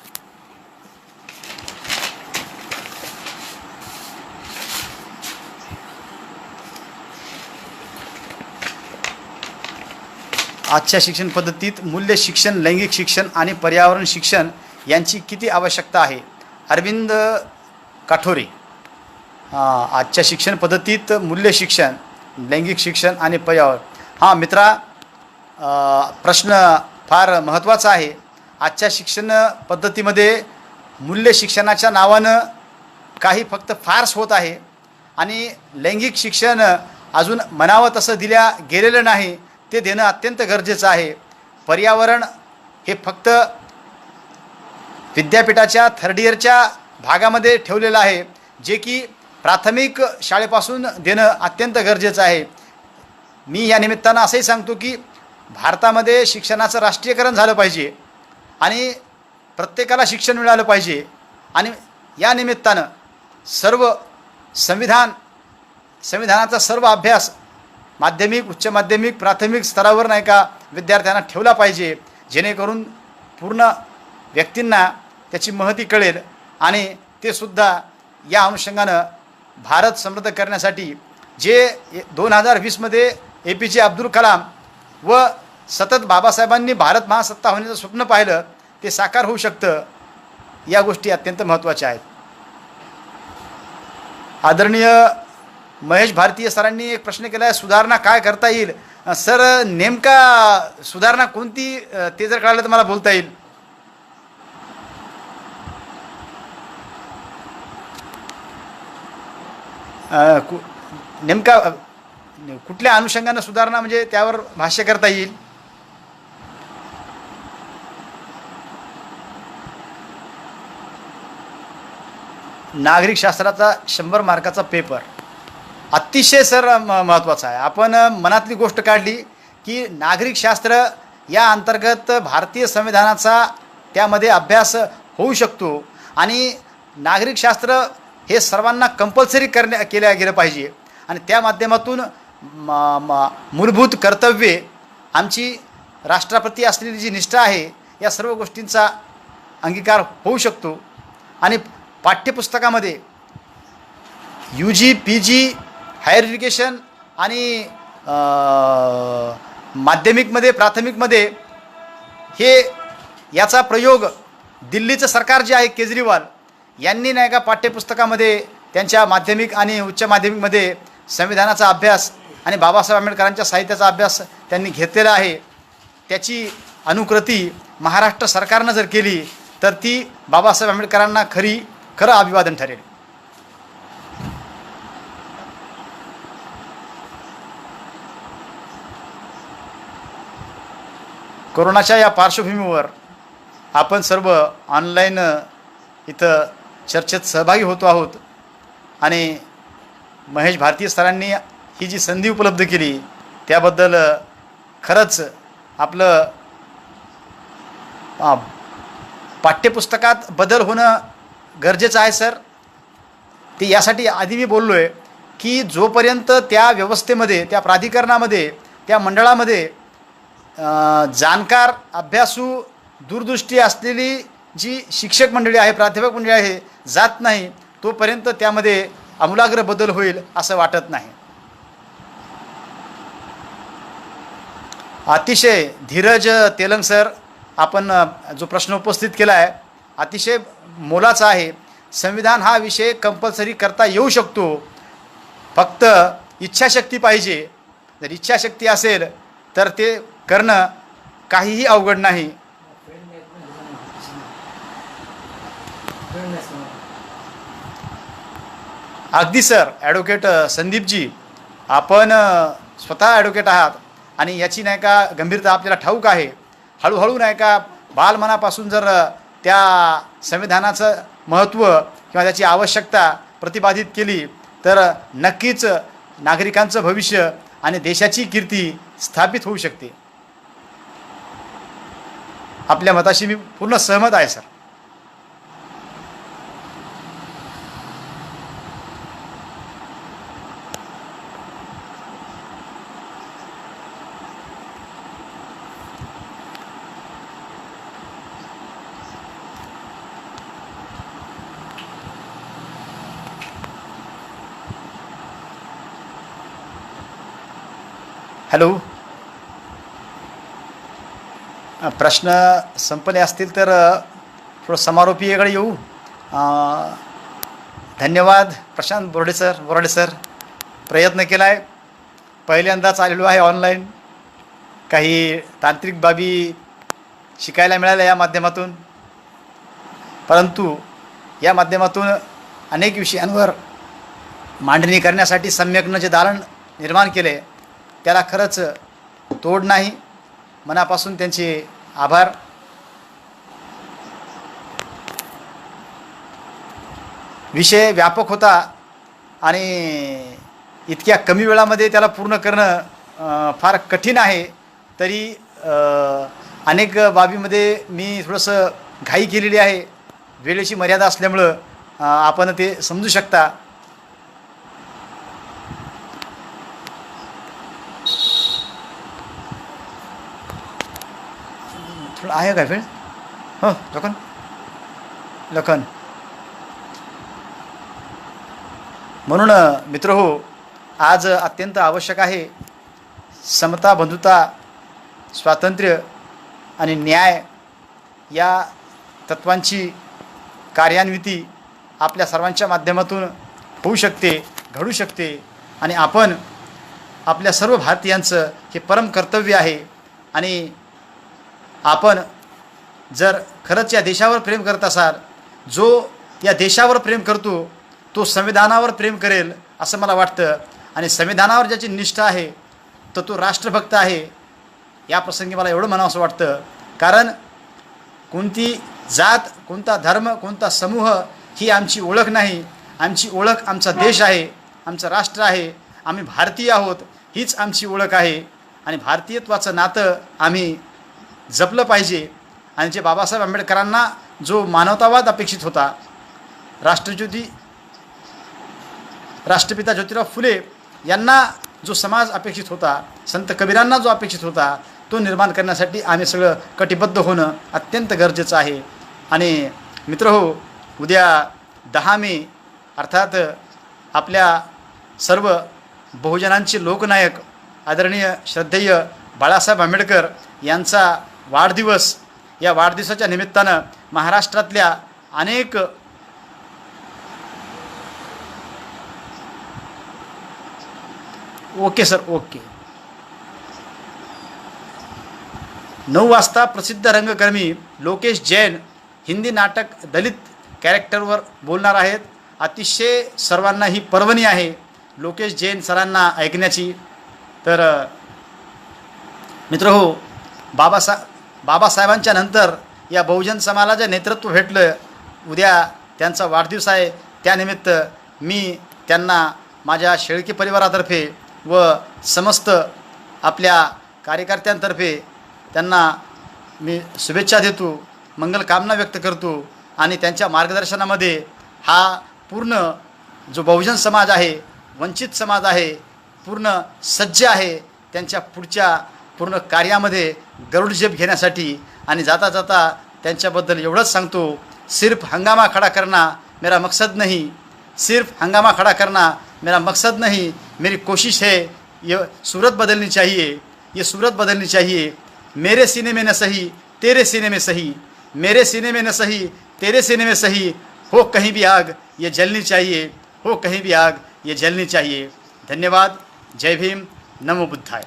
आजच्या शिक्षण पद्धतीत मूल्य शिक्षण, लैंगिक शिक्षण आणि पर्यावरण शिक्षण यांची किती आवश्यकता आहे? अरविंद काठोरे. आजच्या शिक्षण पद्धतीत मूल्य शिक्षण, लैंगिक शिक्षण आणि पर्यावरण. हां मित्रा, प्रश्न फार महत्त्वाचा आहे. आजच्या शिक्षण पद्धतीमध्ये मूल्य शिक्षणाच्या नावानं काही फक्त फार्स होत आहे आणि लैंगिक शिक्षण अजून म्हणावं तसं दिल्या गेलेलं नाही, ते देणं अत्यंत गरजेचं आहे. पर्यावरण हे फक्त विद्यापीठाच्या थर्ड इयरच्या भागामध्ये ठेवलेलं आहे, जे की प्राथमिक शाळेपासून देणं अत्यंत गरजेचं आहे. मी या निमित्तानं असंही सांगतो की भारतामध्ये शिक्षणाचं राष्ट्रीयकरण झालं पाहिजे आणि प्रत्येकाला शिक्षण मिळालं पाहिजे. आणि या निमित्तानं सर्व संविधानाचा सर्व अभ्यास माध्यमिक, उच्च माध्यमिक, प्राथमिक स्तरावर नाही का विद्यार्थ्यांना ठेवला पाहिजे, जेणेकरून पूर्ण व्यक्तींना त्याची महती कळेल आणि ते सुद्धा या अनुषंगानं भारत समृद्ध करण्यासाठी जे 2020मध्ये APJ अब्दुल कलाम व सतत बाबासाहेबांनी भारत महासत्ता होण्याचं स्वप्न पाहिलं, ते साकार होऊ शकतं. या गोष्टी अत्यंत महत्त्वाच्या आहेत. आदरणीय महेश भारतीय सरांनी एक प्रश्न केला आहे, सुधारणा काय करता येईल. सर, नेमका सुधारणा कोणती ते जर कळलं तर मला बोलता येईल. नेमका कुठल्या अनुषंगानं सुधारणा म्हणजे त्यावर भाष्य करता येईल. नागरिक शास्त्राचा 100 मार्काचा पेपर अतिशय सर महत्त्वाचा आहे. आपण मनातली गोष्ट काढली की नागरिकशास्त्र या अंतर्गत भारतीय संविधानाचा त्यामध्ये अभ्यास होऊ शकतो आणि नागरिकशास्त्र हे सर्वांना कंपल्सरी केलं गेलं पाहिजे आणि त्या माध्यमातून मूलभूत कर्तव्ये, आमची राष्ट्राप्रती असलेली जी निष्ठा आहे, या सर्व गोष्टींचा अंगीकार होऊ शकतो. आणि पाठ्यपुस्तकामध्ये UG, PG, हायर एज्युकेशन आणि माध्यमिकमध्ये, प्राथमिकमध्ये हे याचा प्रयोग दिल्लीचं सरकार जे आहे केजरीवाल यांनी नाही का पाठ्यपुस्तकामध्ये त्यांच्या माध्यमिक आणि उच्च माध्यमिकमध्ये संविधानाचा अभ्यास आणि बाबासाहेब आंबेडकरांच्या साहित्याचा अभ्यास त्यांनी घेतलेला आहे. त्याची अनुकृती महाराष्ट्र सरकारनं जर केली तर ती बाबासाहेब आंबेडकरांना खरं अभिवादन ठरेल. कोरोनाच्या या पार्श्वभूमीवर आपण सर्व ऑनलाईन इथं चर्चेत सहभागी होतो आहोत आणि महेश भारतीय सरांनी ही जी संधी उपलब्ध केली त्याबद्दल खरंच आपलं पाठ्यपुस्तकात बदल होणं गरजेचं आहे सर. ते यासाठी आधी मी बोललो आहे की जोपर्यंत त्या व्यवस्थेमध्ये, त्या प्राधिकरणामध्ये, त्या मंडळामध्ये जाणकार, अभ्यासू, दूरदृष्टी असलेली जी शिक्षक मंडळी आहे, प्राध्यापक मंडळी आहे जात नाही, तोपर्यंत त्यामध्ये आमूलाग्र बदल होईल असं वाटत नाही. अतिशय धीरज तेलंग सर, आपण जो प्रश्न उपस्थित केला आहे अतिशय मोलाचा आहे. संविधान हा विषय कंपल्सरी करता येऊ शकतो, फक्त इच्छाशक्ती पाहिजे. जर इच्छाशक्ती असेल तर ते करणं काहीही अवघड नाही. अगदी सर. ॲडव्होकेट संदीपजी, आपण स्वतः ॲडव्होकेट आहात आणि याची नाही का गंभीरता आपल्याला ठाऊक आहे. हळूहळू नाही का बालमनापासून जर त्या संविधानाचं महत्त्व किंवा त्याची आवश्यकता प्रतिपादित केली तर नक्कीच नागरिकांचं भविष्य आणि देशाची कीर्ती स्थापित होऊ शकते. आपल्या मताशी मी पूर्ण सहमत आहे सर. हॅलो, प्रश्न संपले असतील तर थोडं समारोपीकडे येऊ. धन्यवाद प्रशांत बोराडे सर. प्रयत्न केला आहे, पहिल्यांदाच आलेलो आहे ऑनलाईन. काही तांत्रिक बाबी शिकायला मिळाल्या या माध्यमातून, परंतु या माध्यमातून अनेक विषयांवर मांडणी करण्यासाठी सम्यकनं जे दालन निर्माण केले त्याला खरंच तोड नाही. मनापासून त्यांचे आभार. विषय व्यापक होता आणि इतक्या कमी वेळामध्ये त्याला पूर्ण करणं फार कठीण आहे. तरी अनेक बाबीमध्ये मी थोडंसं घाई केलेली आहे. वेळेची मर्यादा असल्यामुळं आपण ते समजू शकता. थोडं आहे का वेळ? हो लखन. म्हणून मित्रहो, आज अत्यंत आवश्यक आहे समता, बंधुता, स्वातंत्र्य आणि न्याय या तत्वांची कार्यान्विती आपल्या सर्वांच्या माध्यमातून होऊ शकते, घडू शकते. आणि आपण आपल्या सर्व भारतीयांचं हे परम कर्तव्य आहे. आणि आपण जर खरंच या देशावर प्रेम करत असाल, जो या देशावर प्रेम करतो तो संविधानावर प्रेम करेल असं मला वाटतं. आणि संविधानावर ज्याची निष्ठा आहे तर तो राष्ट्रभक्त आहे. या प्रसंगी मला एवढं म्हणावंसं वाटतं, कारण कोणती जात, कोणता धर्म, कोणता समूह ही आमची ओळख नाही. आमची ओळख आमचा देश आहे, आमचं राष्ट्र आहे, आम्ही भारतीय आहोत, हीच आमची ओळख आहे. आणि भारतीयत्वाचं नातं आम्ही जपलं पाहिजे. आणि जे बाबासाहेब आंबेडकरांना जो मानवतावाद अपेक्षित होता, राष्ट्रपिता ज्योतिराव फुले यांना जो समाज अपेक्षित होता, संत कबीरांना जो अपेक्षित होता, तो निर्माण करण्यासाठी आम्ही सगळं कटिबद्ध होणं अत्यंत गरजेचं आहे. आणि मित्रहो, उद्या 10 मे अर्थात आपल्या सर्व बहुजनांचे लोकनायक आदरणीय श्रद्धेय बाळासाहेब आंबेडकर यांचा वाढदिवस. या वाढदिवसाच्या निमित्तानं महाराष्ट्रातल्या अनेक ओके 9 वाजता प्रसिद्ध रंगकर्मी लोकेश जैन हिंदी नाटक दलित कॅरेक्टरवर बोलणार आहेत. अतिशय सर्वांना ही पर्वणी आहे लोकेश जैन सरांना ऐकण्याची. तर मित्रहो, बाबासाहेबांच्या नंतर या बहुजन समाजाचं नेतृत्व भेटलं. उद्या त्यांचा वाढदिवस आहे. त्यानिमित्त मी त्यांना माझ्या शेळके परिवारातर्फे व समस्त आपल्या कार्यकर्त्यांतर्फे त्यांना मी शुभेच्छा देतो, मंगलकामना व्यक्त करतो. आणि त्यांच्या मार्गदर्शनामध्ये हा पूर्ण जो बहुजन समाज आहे, वंचित समाज आहे, पूर्ण सज्ज आहे त्यांच्या पुढच्या पूर्ण कार्यामध्ये गरुडझेप घेण्यासाठी. आणि जाता जाता त्यांच्याबद्दल एवढंच सांगतो, सिर्फ हंगामा खड़ा करना मेरा मकसद नहीं, सिर्फ हंगामा खड़ा करना मेरा मकसद नहीं, मेरी कोशिश है ये सूरत बदलनी चाहिए, ये सूरत बदलनी चाहिए. मेरे सीने में न सही तेरे सीने में सही, मेरे सीने में न सही तेरे सीने में सही, हो कहीं भी आग ये जलनी चाहिए, हो कहीं भी आग ये जलनी चाहिए. धन्यवाद. जय भीम. नमो बुद्धाय.